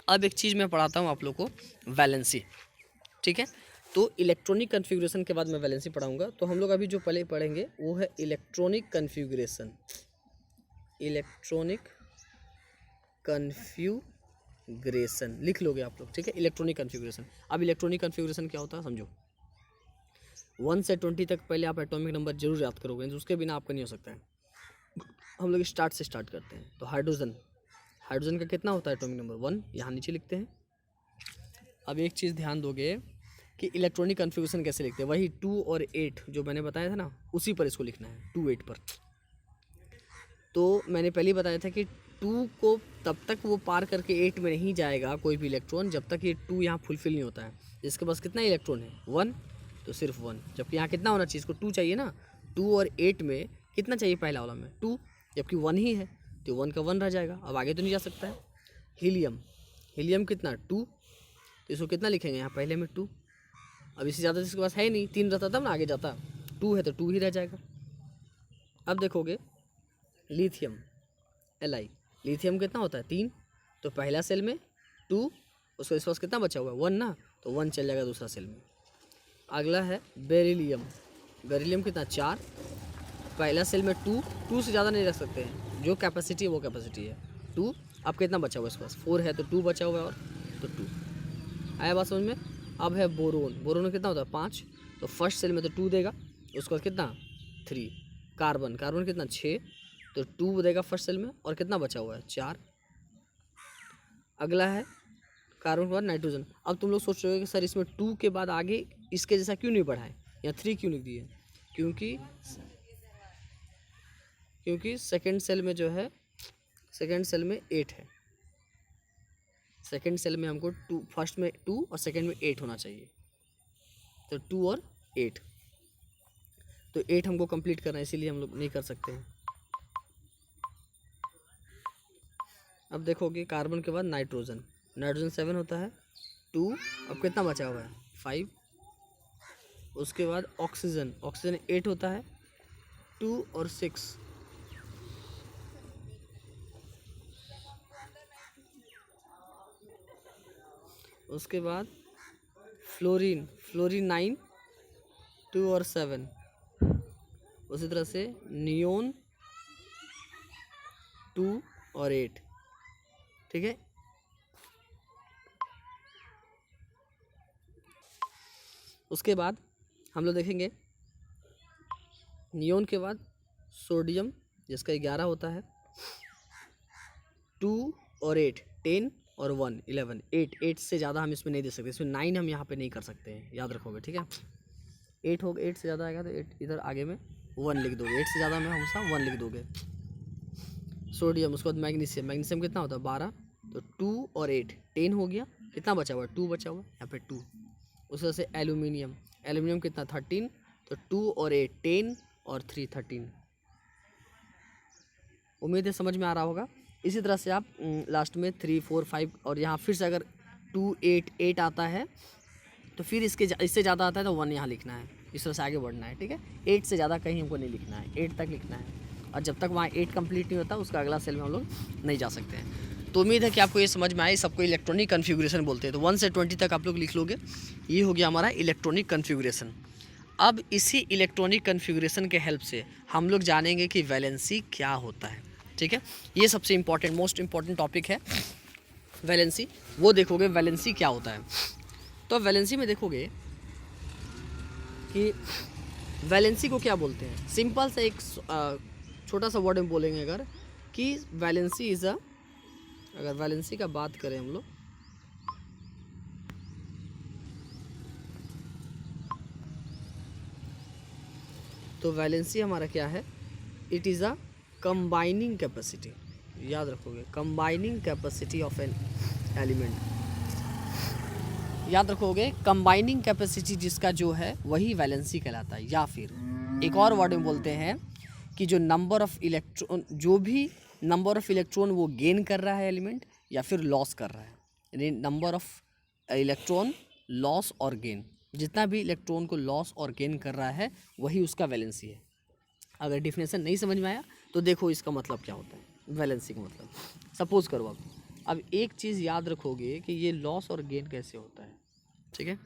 Speaker 1: अब एक चीज़ मैं पढ़ाता हूँ आप लोग को, वैलेंसी, ठीक है। तो इलेक्ट्रॉनिक कन्फिग्रेशन के बाद मैं वैलेंसी पढ़ाऊँगा। तो हम लोग अभी जो पहले पढ़ेंगे वो है इलेक्ट्रॉनिक कन्फिग्रेशन, इलेक्ट्रॉनिक कन्फिग्रेशन लिख लोगे आप लोग, ठीक है, इलेक्ट्रॉनिक कन्फिग्रेशन। अब इलेक्ट्रॉनिक कन्फिग्रेशन क्या होता है समझो। 1 से 20 तक पहले आप एटॉमिक नंबर जरूर याद करोगे, उसके बिना आपका नहीं हो सकता है। हम लोग स्टार्ट से स्टार्ट करते हैं। तो हाइड्रोजन, हाइड्रोजन का कितना होता है एटॉमिक नंबर 1, यहाँ नीचे लिखते हैं। अब एक चीज़ ध्यान दोगे कि इलेक्ट्रॉनिक कन्फिग्रेशन कैसे लिखते हैं, वही 2 और 8 जो मैंने बताया था ना, उसी पर इसको लिखना है, 2 8 पर। तो मैंने पहले ही बताया था कि 2 को तब तक वो पार करके 8 में नहीं जाएगा कोई भी इलेक्ट्रॉन जब तक ये 2 यहाँ फुलफिल नहीं होता है। इसके पास कितना इलेक्ट्रॉन है 1, तो सिर्फ 1, जबकि यहाँ कितना होना चाहिए, इसको 2 चाहिए ना। 2 और 8 में कितना चाहिए, पहला वाला में 2, जबकि 1 ही है, तो 1 का 1 रह जाएगा, अब आगे तो नहीं जा सकता है। हीलियम, हीलियम कितना 2, तो इसको कितना लिखेंगे यहाँ पहले में 2, अब इससे ज़्यादा इसके पास है ही नहीं, 3 रहता तब ना आगे जाता, 2 है तो 2 ही रह जाएगा। अब देखोगे लिथियम, Li, लिथियम कितना होता है 3, तो पहला सेल में 2, उसके पास कितना बचा हुआ है 1 ना, तो 1 चल जाएगा दूसरा सेल में। अगला है बेरिलियम, बेरिलियम कितना 4, पहला सेल में 2 से ज़्यादा नहीं रख सकते हैं, जो कैपेसिटी है वो कैपेसिटी है 2, अब कितना बचा हुआ है इसके पास, 4 है तो 2 बचा हुआ है, और तो 2 आया बात समझ में। अब है बोरोन, बोरोन में कितना होता है 5, तो फर्स्ट सेल में तो 2 देगा, उसके बाद कितना 3। कार्बन, कार्बन कितना 6, तो 2 देगा फर्स्ट सेल में, और कितना बचा हुआ है 4। अगला है कार्बन के बाद नाइट्रोजन। अब तुम लोग सोच रहे हो कि सर इसमें 2 के बाद आगे इसके जैसा क्यों नहीं बढ़ाए या 3 क्यों लिख दिए, क्योंकि सेकंड सेल में जो है, सेकंड सेल में 8 है, सेकंड सेल में हमको 2, फर्स्ट में 2 और सेकंड में 8 होना चाहिए, तो 2 और 8, तो 8 हमको कंप्लीट करना है, इसीलिए हम लोग नहीं कर सकते हैं। अब देखोगे कार्बन के बाद नाइट्रोजन, नाइट्रोजन 7 होता है 2, अब कितना बचा हुआ है 5। उसके बाद ऑक्सीजन, ऑक्सीजन 8 होता है 2 और 6। उसके बाद फ्लोरीन, फ्लोरीन 9, 2 और 7। उसी तरह से नियोन 2 और 8, ठीक है। उसके बाद हम लोग देखेंगे नियोन के बाद सोडियम जिसका 11 होता है, 2 और 8 10 और 1 11, 8 से ज़्यादा हम इसमें नहीं दे सकते, इसमें 9 हम यहाँ पे नहीं कर सकते हैं, याद रखोगे, ठीक है। 8 होगा, 8 से ज़्यादा आएगा तो 8 इधर आगे में 1 लिख दोगे, 8 से ज़्यादा में हमेशा 1 लिख दोगे। सोडियम, उसके बाद मैग्नीशियम, मैग्नीशियम कितना होता है 12, तो 2 और 8 10 हो गया, कितना बचा हुआ है 2 बचा हुआ है यहाँ पे 2। उस तरह से एल्यूमिनियम, एल्यूमिनियम कितना 13, तो 2 और 8 10 और 3 13। उम्मीद है समझ में आ रहा होगा। इसी तरह से आप लास्ट में 3 4 5 और यहाँ फिर से अगर 2 8 8 आता है तो फिर इससे ज़्यादा आता है तो 1 यहाँ लिखना है, इस तरह से आगे बढ़ना है, ठीक है। 8 से ज़्यादा कहीं हमको नहीं लिखना है, 8 तक लिखना है, और जब तक वहाँ 8 कंप्लीट नहीं होता उसका अगला सेल में हम लोग नहीं जा सकते हैं। तो उम्मीद है कि आपको ये समझ में आए, सबको इलेक्ट्रॉनिक कन्फिगुरेशन बोलते हैं, तो 1 से 20 तक आप लोग लिख लोगे, ये हो गया हमारा इलेक्ट्रॉनिक कन्फिगुरेशन। अब इसी इलेक्ट्रॉनिक कन्फिगुरेशन के हेल्प से हम लोग जानेंगे कि वैलेंसी क्या होता है, ठीक है। ये सबसे इम्पॉर्टेंट मोस्ट इम्पॉर्टेंट टॉपिक है वैलेंसी, वो देखोगे वैलेंसी क्या होता है। तो वैलेंसी में देखोगे कि वैलेंसी को क्या बोलते हैं, सिंपल सा एक छोटा सा वर्ड में बोलेंगे अगर कि वैलेंसी इज़ अ, अगर वैलेंसी का बात करें हम लोग, तो वैलेंसी हमारा क्या है, it is a combining capacity, याद रखोगे combining capacity of an element, याद रखोगे कंबाइनिंग कैपेसिटी जिसका जो है वही वैलेंसी कहलाता है। या फिर एक और वर्ड में बोलते हैं कि जो नंबर ऑफ इलेक्ट्रॉन, जो भी नंबर ऑफ इलेक्ट्रॉन वो गेन कर रहा है एलिमेंट या फिर लॉस कर रहा है, यानी नंबर ऑफ इलेक्ट्रॉन लॉस और गेन, जितना भी इलेक्ट्रॉन को लॉस और गेन कर रहा है वही उसका वैलेंसी है। अगर डिफिनेशन नहीं समझ में आया तो देखो इसका मतलब क्या होता है वैलेंसी का मतलब। सपोज करो अब एक चीज़ याद रखोगे कि ये लॉस और गेन कैसे होता है, ठीक है।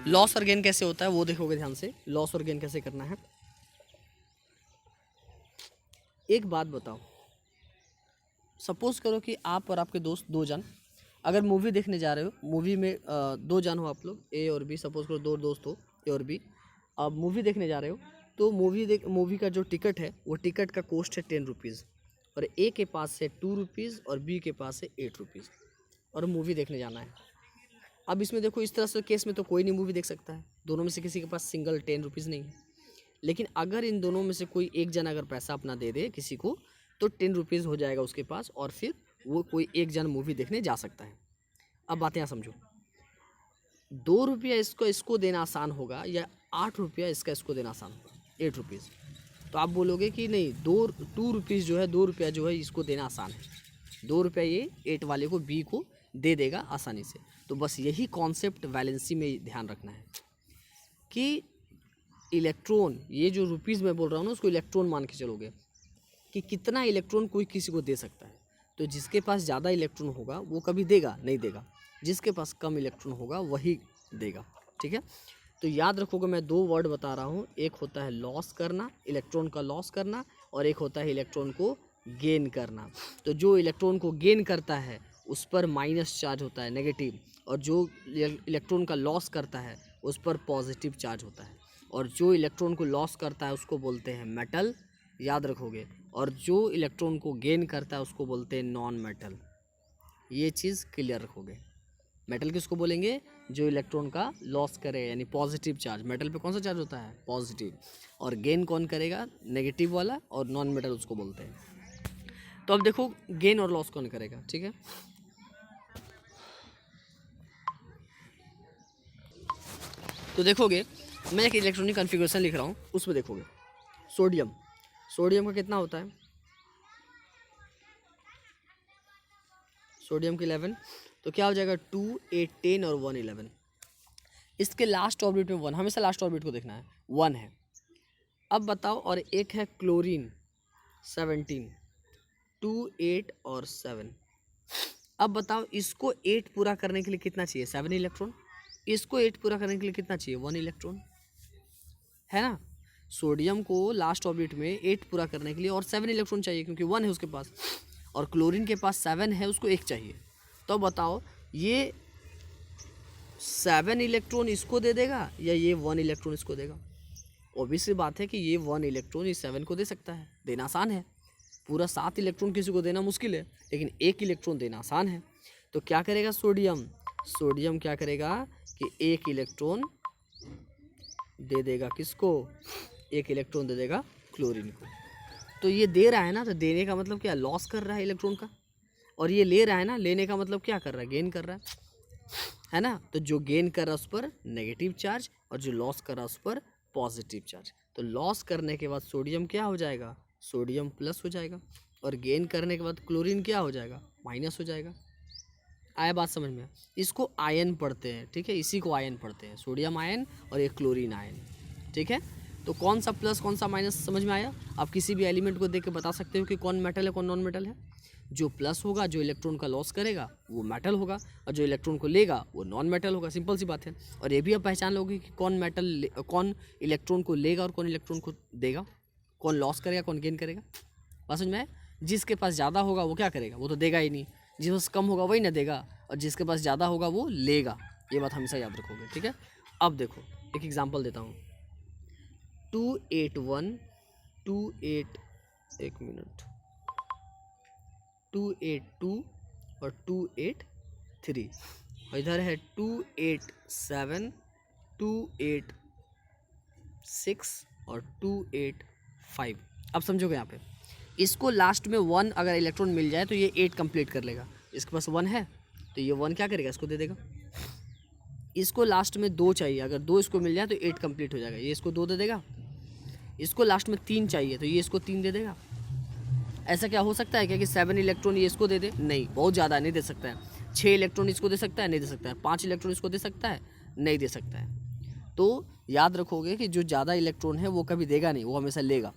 Speaker 1: लॉस और गेन कैसे होता है वो देखोगे ध्यान से, लॉस और गेन कैसे करना है। एक बात बताओ, सपोज करो कि आप और आपके दोस्त 2 जन अगर मूवी देखने जा रहे हो, मूवी में 2 जन हो आप लोग, ए और बी, सपोज करो 2 दोस्त हो ए और बी, अब मूवी देखने जा रहे हो, तो मूवी का जो टिकट है वो टिकट का कॉस्ट है 10 रुपीज़, और ए के पास है 2 रुपीज़ और बी के पास है 8 रुपीज़, और मूवी देखने जाना है। अब इसमें देखो इस तरह से केस में तो कोई नहीं मूवी देख सकता है, दोनों में से किसी के पास सिंगल 10 रुपीज़ नहीं है। लेकिन अगर इन दोनों में से कोई एक जन अगर पैसा अपना दे दे किसी को तो 10 रुपीज़ हो जाएगा उसके पास, और फिर वो कोई एक जन मूवी देखने जा सकता है। अब बात यहाँ समझो, 2 रुपया इसको देना आसान होगा या 8 रुपया इसको देना आसान होगा, 8 रुपीज़। तो आप बोलोगे कि नहीं 2 रुपीज़ जो है 2 रुपया जो है इसको देना आसान है, 2 रुपया ये 8 वाले को बी को दे देगा आसानी से। तो बस यही कॉन्सेप्ट वैलेंसी में ध्यान रखना है कि इलेक्ट्रॉन, ये जो रुपीज़ मैं बोल रहा हूँ ना उसको इलेक्ट्रॉन मान के चलोगे कि कितना इलेक्ट्रॉन कोई किसी को दे सकता है। तो जिसके पास ज़्यादा इलेक्ट्रॉन होगा वो कभी देगा नहीं देगा, जिसके पास कम इलेक्ट्रॉन होगा वही देगा, ठीक है। तो याद रखोगे मैं 2 वर्ड बता रहा हूँ, एक होता है लॉस करना, इलेक्ट्रॉन का लॉस करना, और एक होता है इलेक्ट्रॉन को गेन करना। तो जो इलेक्ट्रॉन को गेन करता है उस पर माइनस चार्ज होता है, नेगेटिव, और जो इलेक्ट्रॉन का लॉस करता है उस पर पॉजिटिव चार्ज होता है। और जो इलेक्ट्रॉन को लॉस करता है उसको बोलते हैं मेटल, याद रखोगे, और जो इलेक्ट्रॉन को गेन करता है उसको बोलते हैं नॉन मेटल। ये चीज़ क्लियर रखोगे। मेटल किसको बोलेंगे? जो इलेक्ट्रॉन का लॉस करे, यानी पॉजिटिव चार्ज। मेटल पे कौन सा चार्ज होता है? पॉजिटिव। और गेन कौन करेगा? नेगेटिव वाला, और नॉन मेटल उसको बोलते हैं। तो अब देखो गेन और लॉस कौन करेगा, ठीक है। तो देखोगे मैं एक इलेक्ट्रॉनिक कॉन्फ़िगरेशन लिख रहा हूँ, उसमें देखोगे सोडियम का कितना होता है? सोडियम की 11, तो क्या हो जाएगा 2, 8, 10 और 1 11। इसके लास्ट ऑर्बिट में 1, हमेशा लास्ट ऑर्बिट को देखना है, 1 है। अब बताओ, और एक है क्लोरीन 17, 2, 8 और 7। अब बताओ इसको 8 पूरा करने के लिए कितना चाहिए? 7 इलेक्ट्रॉन। इसको 8 पूरा करने के लिए कितना चाहिए? 1 इलेक्ट्रॉन, है ना। सोडियम को लास्ट ऑर्बिट में 8 पूरा करने के लिए और 7 इलेक्ट्रॉन चाहिए, क्योंकि 1 है उसके पास, और क्लोरीन के पास 7 है, उसको 1 चाहिए। तो बताओ ये 7 इलेक्ट्रॉन इसको दे देगा या ये 1 इलेक्ट्रॉन इसको देगा? ऑब्वियसली बात है कि ये 1 इलेक्ट्रॉन इस 7 को दे सकता है, देना आसान है। पूरा 7 इलेक्ट्रॉन किसी को देना मुश्किल है, लेकिन 1 इलेक्ट्रॉन देना आसान है। तो क्या करेगा सोडियम क्या करेगा कि 1 इलेक्ट्रॉन दे देगा किसको? 1 इलेक्ट्रॉन दे देगा क्लोरीन को। तो ये दे रहा है ना, तो देने का मतलब क्या? लॉस कर रहा है इलेक्ट्रॉन का। और ये ले रहा है ना, लेने का मतलब क्या कर रहा है? गेन कर रहा है ना। तो जो गेन कर रहा है उस पर नेगेटिव चार्ज, और जो लॉस कर रहा है उस पर पॉजिटिव चार्ज। तो लॉस करने के बाद सोडियम क्या हो जाएगा? सोडियम प्लस हो जाएगा, और गेन करने के बाद क्लोरीन क्या हो जाएगा? माइनस हो जाएगा। आया बात समझ में? इसको आयन पढ़ते हैं, ठीक है, इसी को आयन पढ़ते हैं, सोडियम आयन और एक क्लोरीन आयन, ठीक है। तो कौन सा प्लस कौन सा माइनस समझ में आया? आप किसी भी एलिमेंट को देख के बता सकते हो कि कौन मेटल है कौन नॉन मेटल है। जो प्लस होगा, जो इलेक्ट्रॉन का लॉस करेगा वो मेटल होगा, और जो इलेक्ट्रॉन को लेगा वो नॉन मेटल होगा। सिंपल सी बात है। और ये भी आप पहचान लोगे कि कौन इलेक्ट्रॉन को लेगा और कौन इलेक्ट्रॉन को देगा, कौन लॉस करेगा कौन गेन करेगा। बात समझ में आए? जिसके पास ज़्यादा होगा वो क्या करेगा? वो तो देगा ही नहीं। जिसके पास कम होगा वही ना देगा, और जिसके पास ज़्यादा होगा वो लेगा। ये बात हमेशा याद रखोगे, ठीक है। अब देखो एक एग्जांपल देता हूँ। 281 28 एक मिनट 282 और 283, और इधर है 287 286 और 285। अब समझोगे यहाँ पे, इसको लास्ट में 1 अगर इलेक्ट्रॉन मिल जाए तो ये 8 कंप्लीट कर लेगा। इसके पास 1 है तो ये 1 क्या करेगा? इसको दे देगा। इसको लास्ट में 2 चाहिए, अगर 2 इसको मिल जाए तो 8 कंप्लीट हो जाएगा, ये इसको 2 दे देगा। इसको लास्ट में 3 चाहिए तो ये इसको 3 दे देगा। ऐसा क्या हो सकता है क्या कि 7 इलेक्ट्रॉन ये इसको दे दे? नहीं, बहुत ज़्यादा नहीं दे सकता है। 6 इलेक्ट्रॉन इसको दे सकता है? नहीं दे सकता है। 5 इलेक्ट्रॉन इसको दे सकता है? नहीं दे सकता है। तो याद रखोगे कि जो ज़्यादा इलेक्ट्रॉन है वो कभी देगा नहीं, वो हमेशा लेगा,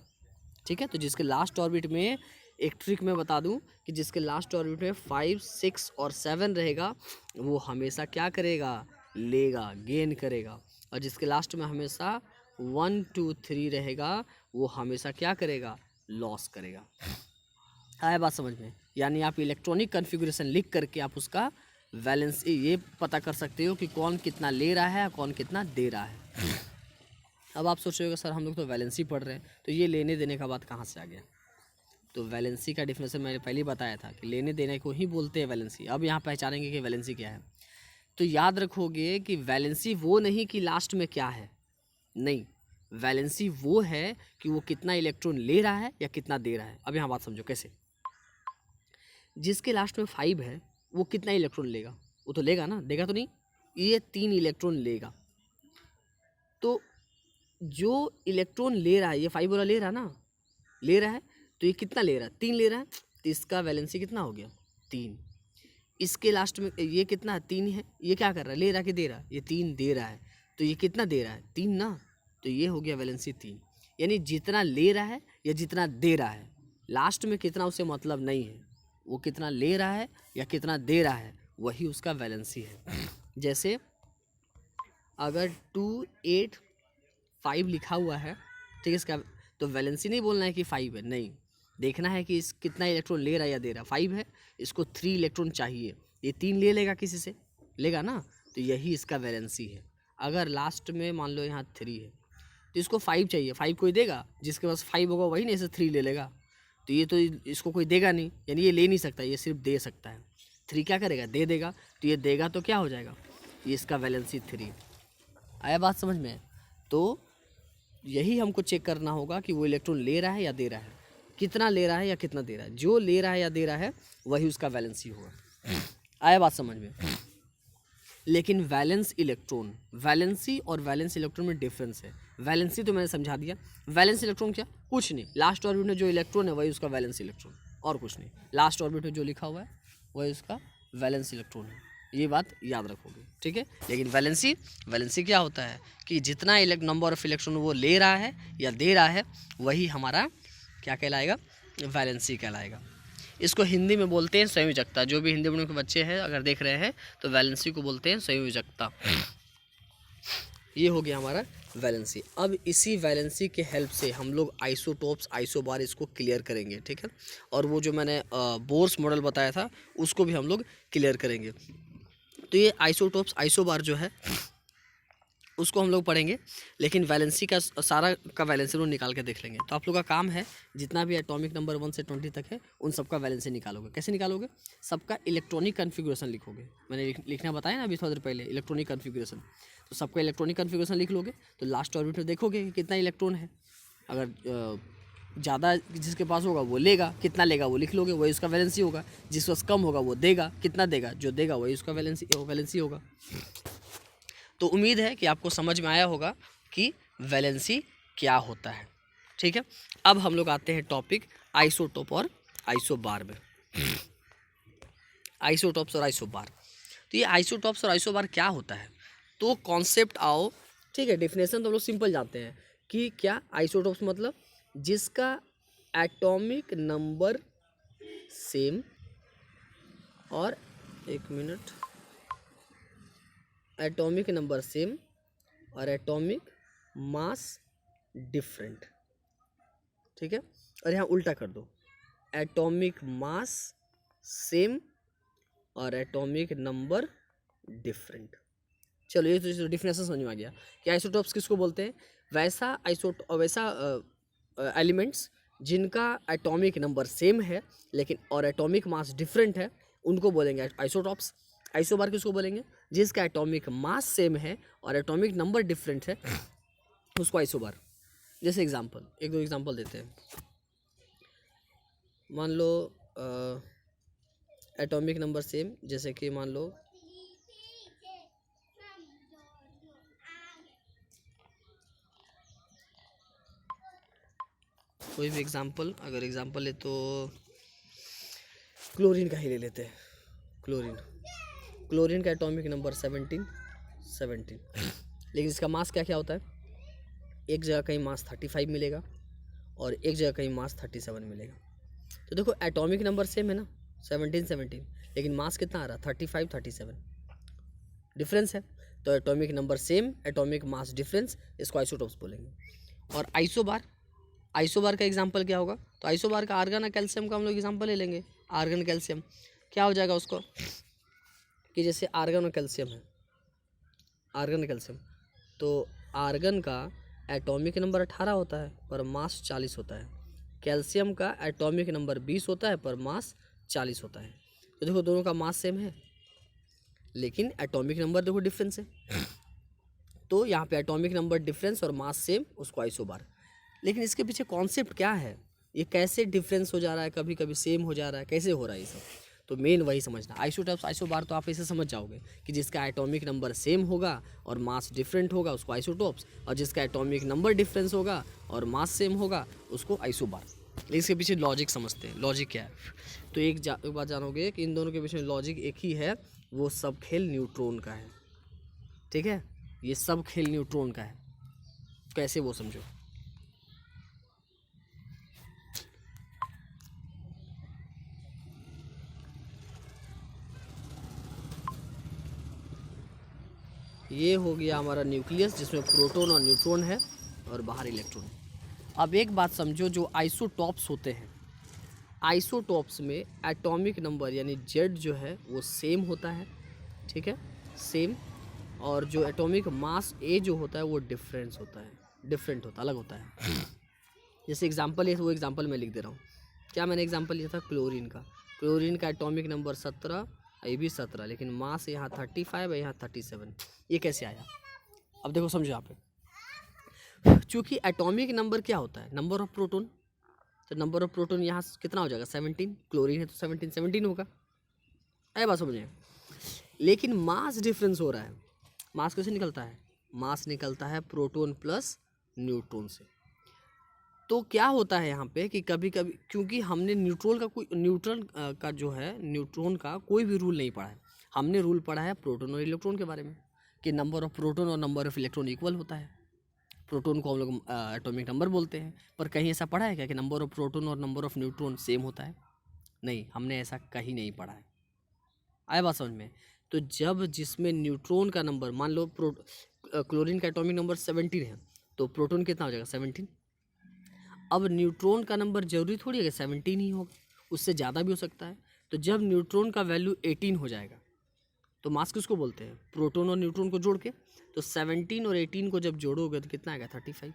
Speaker 1: ठीक है। तो जिसके लास्ट ऑर्बिट में, एक ट्रिक मैं बता दूं कि जिसके लास्ट ऑर्बिट में 5, 6 और 7 रहेगा वो हमेशा क्या करेगा? लेगा, गेन करेगा। और जिसके लास्ट में हमेशा 1, 2, 3 रहेगा वो हमेशा क्या करेगा? लॉस करेगा। आया बात समझ में? यानी आप इलेक्ट्रॉनिक कॉन्फ़िगरेशन लिख करके आप उसका वैलेंस ये पता कर सकते हो कि कौन कितना ले रहा है कौन कितना दे रहा है। अब आप सोच रहे हो सर हम लोग तो वैलेंसी पढ़ रहे हैं, तो ये लेने देने का बात कहाँ से आ गया? तो वैलेंसी का डिफिनेशन मैंने पहले ही बताया था कि लेने देने को ही बोलते हैं वैलेंसी। अब यहाँ पहचानेंगे कि वैलेंसी क्या है। तो याद रखोगे कि वैलेंसी वो नहीं कि लास्ट में क्या है, नहीं, वैलेंसी वो है कि वो कितना इलेक्ट्रॉन ले रहा है या कितना दे रहा है। अब यहाँ बात समझो कैसे। जिसके लास्ट में 5 है वो कितना इलेक्ट्रॉन लेगा? वो तो लेगा ना, देगा तो नहीं, ये 3 इलेक्ट्रॉन लेगा। तो जो इलेक्ट्रॉन ले रहा है, ये 5 वाला ले रहा है ना, ले रहा है, तो ये कितना ले रहा है? 3 ले रहा है, तो इसका वैलेंसी कितना हो गया? 3। इसके लास्ट में ये कितना? 3 है। ये क्या कर रहा है? ले रहा कि दे रहा है? ये 3 दे रहा है, तो ये कितना दे रहा है? 3 ना, तो ये हो गया वैलेंसी 3। यानी जितना ले रहा है या जितना दे रहा है, लास्ट में कितना उसे मतलब नहीं है, वो कितना ले रहा है या कितना दे रहा है वही उसका वैलेंसी है। जैसे अगर 285 लिखा हुआ है, ठीक है, इसका
Speaker 2: तो वैलेंसी नहीं बोलना है कि 5 है, नहीं, देखना है कि इस कितना इलेक्ट्रॉन ले रहा है या दे रहा है। 5 है, इसको 3 इलेक्ट्रॉन चाहिए, ये 3 ले लेगा, किसी से लेगा ना, तो यही इसका वैलेंसी है। अगर लास्ट में मान लो यहाँ 3 है तो इसको 5 चाहिए, 5 कोई देगा, जिसके पास 5 होगा वही नहीं से 3 ले लेगा, तो ये तो इसको कोई देगा नहीं, यानी ये ले नहीं सकता, ये सिर्फ दे सकता है। 3 क्या करेगा, दे देगा, तो ये देगा तो क्या हो जाएगा, ये इसका वैलेंसी 3। आया बात समझ में? तो यही हमको चेक करना होगा कि वो इलेक्ट्रॉन ले रहा है या दे रहा है, कितना ले रहा है या कितना दे रहा है। जो ले रहा है या दे रहा है वही उसका वैलेंसी होगा। आया बात समझ में? लेकिन वैलेंस इलेक्ट्रॉन, वैलेंसी और वैलेंस इलेक्ट्रॉन में डिफरेंस है। वैलेंसी तो मैंने समझा दिया, वैलेंस इलेक्ट्रॉन क्या, कुछ नहीं, लास्ट ऑर्बिट में जो इलेक्ट्रॉन है वही उसका वैलेंस इलेक्ट्रॉन, और कुछ नहीं। लास्ट ऑर्बिट में जो लिखा हुआ है वही उसका वैलेंस इलेक्ट्रॉन है, ये बात याद रखोगे, ठीक है। लेकिन वैलेंसी क्या होता है कि जितना नंबर ऑफ इलेक्ट्रॉन वो ले रहा है या दे रहा है वही हमारा क्या कहलाएगा, वैलेंसी कहलाएगा। इसको हिंदी में बोलते हैं संयोजकता। जो भी हिंदी मीडियम के बच्चे हैं अगर देख रहे हैं तो वैलेंसी को बोलते हैं संयोजकता। ये हो गया हमारा वैलेंसी। अब इसी वैलेंसी के हेल्प से हम लोग आइसोटोप्स, आइसोबार इसको क्लियर करेंगे, ठीक है। और वो जो मैंने बोर्स मॉडल बताया था उसको भी हम लोग क्लियर करेंगे। तो ये आइसोटोप्स, आइसोबार जो है उसको हम लोग पढ़ेंगे, लेकिन वैलेंसी का सारा का वैलेंसी लोग निकाल के देख लेंगे। तो आप लोग का काम है जितना भी एटॉमिक नंबर 1 से 20 तक है उन सबका वैलेंसी निकालोगे। कैसे निकालोगे, सबका इलेक्ट्रॉनिक कन्फिगुरेशन लिखोगे। मैंने लिखना बताया ना अभी थोड़ी देर पहले, इलेक्ट्रॉनिक कन्फिगुरेशन। तो सबका इलेक्ट्रॉनिक कन्फिगुरेशन लिख लोगे तो लास्ट ऑर्बिट में देखोगे कि कितना इलेक्ट्रॉन है। अगर ज़्यादा जिसके पास होगा वो लेगा, कितना लेगा वो लिख लोगे, वही उसका वैलेंसी होगा। जिसके पास कम होगा वो देगा, कितना देगा, जो देगा वही उसका वैलेंसी होगा। तो उम्मीद है कि आपको समझ में आया होगा कि वैलेंसी क्या होता है, ठीक है। अब हम लोग आते हैं टॉपिक आइसोटोप और आइसोबार में। आइसोटोप्स और आइसोबार, तो ये आइसोटोप्स और आइसोबार क्या होता है, तो कॉन्सेप्ट आओ, ठीक है। डेफिनेशन तो हम लोग सिंपल जानते हैं कि क्या, आइसोटोप्स मतलब जिसका एटॉमिक नंबर सेम और एटॉमिक नंबर सेम और एटॉमिक मास डिफरेंट, ठीक है। और यहाँ उल्टा कर दो, एटॉमिक मास सेम और एटॉमिक नंबर डिफरेंट। चलो ये तो डिफिनेशन समझ में आ गया कि आइसोटोप्स किसको बोलते हैं। वैसा एलिमेंट्स जिनका एटॉमिक नंबर सेम है लेकिन और एटॉमिक मास डिफरेंट है उनको बोलेंगे आइसोटोप्स। आइसोबार किसको बोलेंगे, जिसका एटॉमिक मास सेम है और एटॉमिक नंबर डिफरेंट है उसको आइसोबार। जैसे एग्जांपल, एक दो एग्जांपल देते हैं। मान लो एटॉमिक नंबर सेम, जैसे कि मान लो कोई भी एग्जांपल, अगर एग्जांपल ले तो क्लोरीन का ही ले लेते हैं। क्लोरीन का एटॉमिक नंबर 17, लेकिन इसका मास क्या क्या होता है, एक जगह कहीं मास 35 मिलेगा और एक जगह कहीं मास 37 मिलेगा। तो देखो एटॉमिक नंबर सेम है ना, 17, लेकिन मास कितना आ रहा, 35 डिफरेंस है। तो atomic number same, atomic mass difference, इसको आइसोटोप्स बोलेंगे। और आइसोबार का एग्जांपल क्या होगा, तो आइसोबार का आर्गन और कैल्शियम का हम लोग एग्जांपल ले लेंगे। आर्गन कैल्शियम क्या हो जाएगा उसको, कि जैसे आर्गन और कैल्शियम है, तो आर्गन का एटॉमिक नंबर 18 होता है पर मास 40 होता है। कैल्शियम का एटॉमिक नंबर 20 होता है पर मास 40 होता है। तो देखो दोनों का मास सेम है लेकिन एटॉमिक नंबर देखो डिफरेंस है। तो यहाँ पे एटॉमिक नंबर डिफरेंस और मास सेम, उसको आइसोबार। लेकिन इसके पीछे कॉन्सेप्ट क्या है, ये कैसे डिफरेंस हो जा रहा है, कभी कभी सेम हो जा रहा है, कैसे हो रहा है ये सब, तो मेन वही समझना। आइसोटोप्स, आइसोबार तो आप इसे समझ जाओगे कि जिसका एटॉमिक नंबर सेम होगा और मास डिफरेंट होगा उसको आइसोटोप्स, और जिसका एटॉमिक नंबर डिफरेंस होगा और मास सेम होगा उसको आइसोबार। लेकिन इसके पीछे लॉजिक समझते हैं, लॉजिक क्या है। तो एक बात जानोगे कि इन दोनों के पीछे लॉजिक एक ही है, वो सब खेल न्यूट्रॉन का है, ठीक है। ये सब खेल न्यूट्रॉन का है, कैसे वो समझो। ये हो गया हमारा न्यूक्लियस जिसमें प्रोटॉन और न्यूट्रॉन है और बाहर इलेक्ट्रॉन। अब एक बात समझो, जो आइसोटॉप्स होते हैं, आइसोटॉप्स में एटॉमिक नंबर यानी जेड जो है वो सेम होता है, ठीक है, सेम। और जो एटॉमिक मास ए जो होता है वो डिफरेंट होता है, अलग होता है। जैसे एग्जांपल है, वो एग्जांपल मैं लिख दे रहा हूँ। क्या मैंने एग्जांपल लिया था? क्लोरीन का एटॉमिक नंबर 17, ये भी 17, लेकिन मास यहाँ 35 है, यहाँ 37। ये कैसे आया? अब देखो समझो यहाँ पे, चूँकि एटॉमिक नंबर क्या होता है? Number of proton. तो नंबर ऑफ प्रोटॉन यहाँ कितना हो जाएगा? 17। क्लोरीन है तो 17 होगा। आया बात समझे? लेकिन मास डिफरेंस हो रहा है। मास कैसे निकलता है? मास निकलता है प्रोटॉन प्लस न्यूट्रॉन से। तो क्या होता है यहाँ पे कि कभी कभी, क्योंकि हमने न्यूट्रॉन का कोई भी रूल नहीं पढ़ा है। हमने रूल पढ़ा है प्रोटॉन और इलेक्ट्रॉन के बारे में, कि नंबर ऑफ प्रोटॉन और नंबर ऑफ इलेक्ट्रॉन इक्वल होता है। प्रोटॉन को हम लोग एटॉमिक नंबर बोलते हैं। पर कहीं ऐसा पढ़ा है क्या कि नंबर ऑफ प्रोटॉन और नंबर ऑफ न्यूट्रॉन सेम होता है? नहीं, हमने ऐसा कहीं नहीं पढ़ा है। आया बात समझ में? तो जब जिसमें न्यूट्रॉन का नंबर, मान लो क्लोरीन का एटॉमिक नंबर 17 है, तो प्रोटॉन कितना हो जाएगा? 17। अब न्यूट्रॉन का नंबर जरूरी थोड़ी है कि 17 ही होगा, उससे ज़्यादा भी हो सकता है। तो जब न्यूट्रॉन का वैल्यू 18 हो जाएगा, तो मास किसको बोलते हैं? प्रोटॉन और न्यूट्रॉन को जोड़ के। तो 17 और 18 को जब जोड़ोगे तो कितना आएगा? 35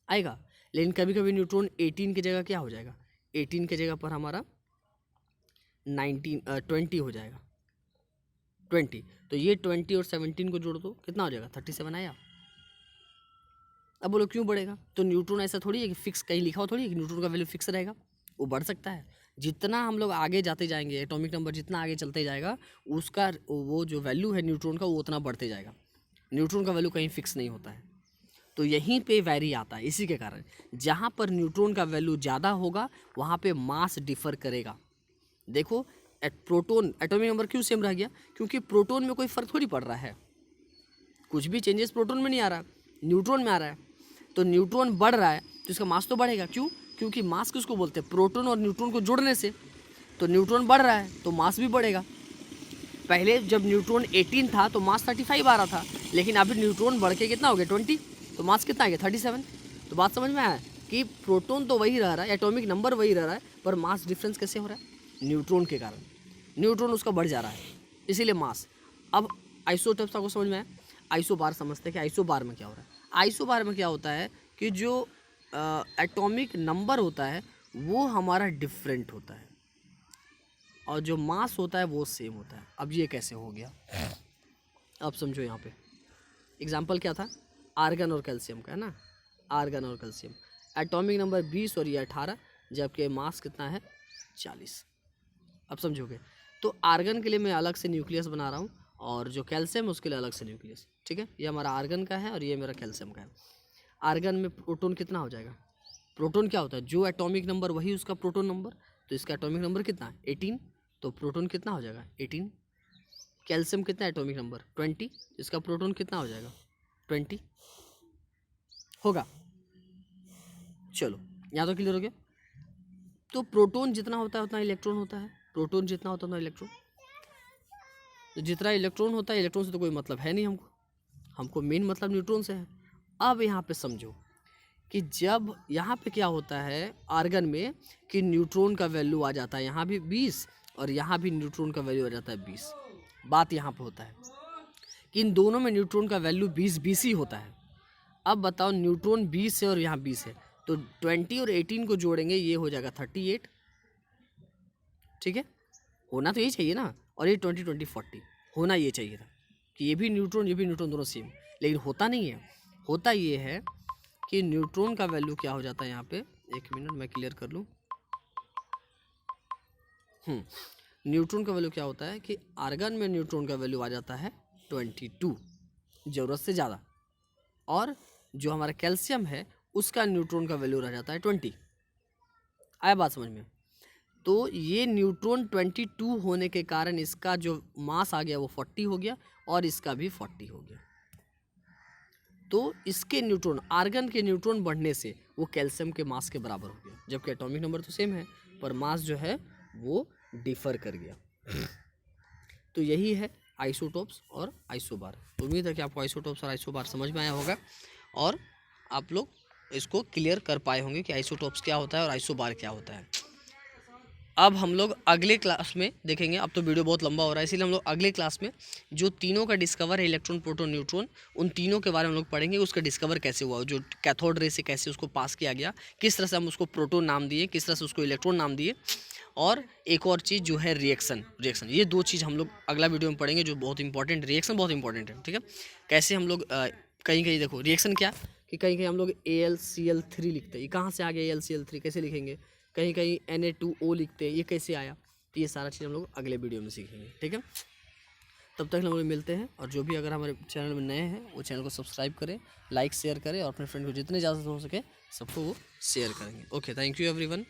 Speaker 2: आएगा। लेकिन कभी कभी न्यूट्रॉन 18 की जगह क्या हो जाएगा? 18 की जगह पर हमारा 20 हो जाएगा, 20। तो ये 20 और 17 को जोड़ दो, कितना हो जाएगा? 37 आया। अब बोलो क्यों बढ़ेगा? तो न्यूट्रॉन ऐसा थोड़ी है कि फिक्स, कहीं लिखा हो थोड़ी है कि न्यूट्रॉन का वैल्यू फिक्स रहेगा, वो बढ़ सकता है। जितना हम लोग आगे जाते जाएंगे, एटॉमिक नंबर जितना आगे चलते जाएगा, उसका वो जो वैल्यू है न्यूट्रॉन का वो उतना बढ़ते जाएगा। न्यूट्रॉन का वैल्यू कहीं फिक्स नहीं होता है। तो यहीं पे वैरी आता है। इसी के कारण जहाँ पर न्यूट्रॉन का वैल्यू ज़्यादा होगा वहाँ पे मास डिफर करेगा। देखो प्रोटॉन एटॉमिक नंबर क्यों सेम रह गया? क्योंकि प्रोटॉन में कोई फर्क थोड़ी पड़ रहा है, कुछ भी चेंजेस प्रोटॉन में नहीं आ रहा, न्यूट्रॉन में आ रहा है। तो न्यूट्रॉन बढ़ रहा है तो इसका मास तो बढ़ेगा। क्यों? क्योंकि मास किसको बोलते हैं? प्रोटॉन और न्यूट्रॉन को जोड़ने से। तो न्यूट्रॉन बढ़ रहा है तो मास भी बढ़ेगा। पहले जब न्यूट्रॉन 18 था तो मास 35 आ रहा था, लेकिन अभी न्यूट्रॉन बढ़ के कितना हो गया? 20। तो मास कितना आ गया? 37। तो बात समझ में आया कि प्रोटॉन तो वही रह रहा है, एटॉमिक नंबर वही रह रहा है, पर मास डिफरेंस कैसे हो रहा है? न्यूट्रॉन के कारण। न्यूट्रॉन उसका बढ़ जा रहा है, इसीलिए मास। अब आइसोटॉप्स आपको समझ में आया? आइसोबार समझते हैं कि आइसोबार में क्या हो रहा है। आइसोबार में क्या होता है कि जो एटॉमिक नंबर होता है वो हमारा डिफरेंट होता है और जो मास होता है वो सेम होता है। अब ये कैसे हो गया? अब समझो यहाँ पे एग्जांपल क्या था? आर्गन और कैल्शियम का है ना, आर्गन और कैल्शियम। एटॉमिक नंबर 20 और ये 18, जबकि मास कितना है? 40। अब समझोगे? तो आर्गन के लिए मैं अलग से न्यूक्लियस बना रहा हूँ और जो कैल्शियम उसके लिए अलग से न्यूक्लियस, ठीक है। ये हमारा आर्गन का है और ये मेरा कैल्शियम का है। आर्गन में प्रोटॉन कितना हो जाएगा? प्रोटॉन क्या होता है? जो एटॉमिक नंबर वही उसका प्रोटॉन नंबर। तो इसका एटॉमिक नंबर कितना? 18। तो प्रोटॉन कितना हो जाएगा? 18। कैल्शियम कितना एटॉमिक नंबर? 20। इसका प्रोटॉन कितना हो जाएगा? 20 होगा। चलो यहाँ तो क्लियर हो गया। तो प्रोटॉन जितना होता है उतना इलेक्ट्रॉन होता है, प्रोटॉन जितना होता है उतना इलेक्ट्रॉन। तो जितना इलेक्ट्रॉन होता है, इलेक्ट्रॉन से तो कोई मतलब है नहीं हमको मेन मतलब न्यूट्रॉन से है। अब यहाँ पे समझो कि जब यहाँ पे क्या होता है आर्गन में कि न्यूट्रॉन का वैल्यू आ जाता है यहाँ भी 20 और यहाँ भी न्यूट्रॉन का वैल्यू आ जाता है 20। बात यहाँ पे होता है कि इन दोनों में न्यूट्रॉन का वैल्यू 20 ही होता है। अब बताओ न्यूट्रॉन 20 है और यहाँ 20 है, तो 20 और 18 को जोड़ेंगे ये हो जाएगा 38, ठीक है। होना तो यही चाहिए ना। और ये 20 20 40 होना ये चाहिए था कि ये भी न्यूट्रॉन दोनों सेम, लेकिन होता नहीं है। होता ये है कि न्यूट्रॉन का वैल्यू क्या हो जाता है यहाँ पे, एक मिनट मैं क्लियर कर लूँ। न्यूट्रॉन का वैल्यू क्या होता है कि आर्गन में न्यूट्रॉन का वैल्यू आ जाता है 22, ज़रूरत से ज़्यादा। और जो हमारा कैल्शियम है उसका न्यूट्रॉन का वैल्यू रह जाता है 20। आया बात समझ में? तो ये न्यूट्रॉन 22 होने के कारण इसका जो मास आ गया वो 40 हो गया और इसका भी 40 हो गया। तो इसके न्यूट्रॉन, आर्गन के न्यूट्रॉन बढ़ने से वो कैल्शियम के मास के बराबर हो गया, जबकि एटॉमिक नंबर तो सेम है पर मास जो है वो डिफर कर गया। तो यही है आइसोटॉप्स और आइसोबार। तो उम्मीद है कि आपको आइसोटॉप्स और आइसोबार समझ में आया होगा और आप लोग इसको क्लियर कर पाए होंगे कि आइसोटोप्स क्या होता है और आइसोबार क्या होता है। अब हम लोग अगले क्लास में देखेंगे, अब तो वीडियो बहुत लंबा हो रहा है, इसीलिए हम लोग अगले क्लास में जो तीनों का डिस्कवर है, इलेक्ट्रॉन प्रोटॉन न्यूट्रॉन, उन तीनों के बारे में हम लोग पढ़ेंगे। उसका डिस्कवर कैसे हुआ, जो कैथोड रे से कैसे उसको पास किया गया, किस तरह से हम उसको प्रोटॉन नाम दिए, किस तरह से उसको इलेक्ट्रॉन नाम दिए, और एक और चीज़ जो है रिएक्शन। ये दो चीज़ हम लोग अगला वीडियो में पढ़ेंगे, जो बहुत इंपॉर्टेंट, रिएक्शन बहुत इंपॉर्टेंट है, ठीक है। कैसे हम लोग कहीं कहीं देखो रिएक्शन क्या कि कहीं कहीं हम लोग AlCl3 लिखते हैं, ये कहाँ से आ गया AlCl3, कैसे लिखेंगे, कहीं कहीं Na2O लिखते हैं, ये कैसे आया, तो ये सारा चीज़ हम लोग अगले वीडियो में सीखेंगे, ठीक है। तब तक हम लोग मिलते हैं, और जो भी अगर हमारे चैनल में नए हैं वो चैनल को सब्सक्राइब करें, लाइक शेयर करें, और अपने फ्रेंड को जितने ज़्यादा हो सके सबको वो शेयर करेंगे। Okay, thank you everyone.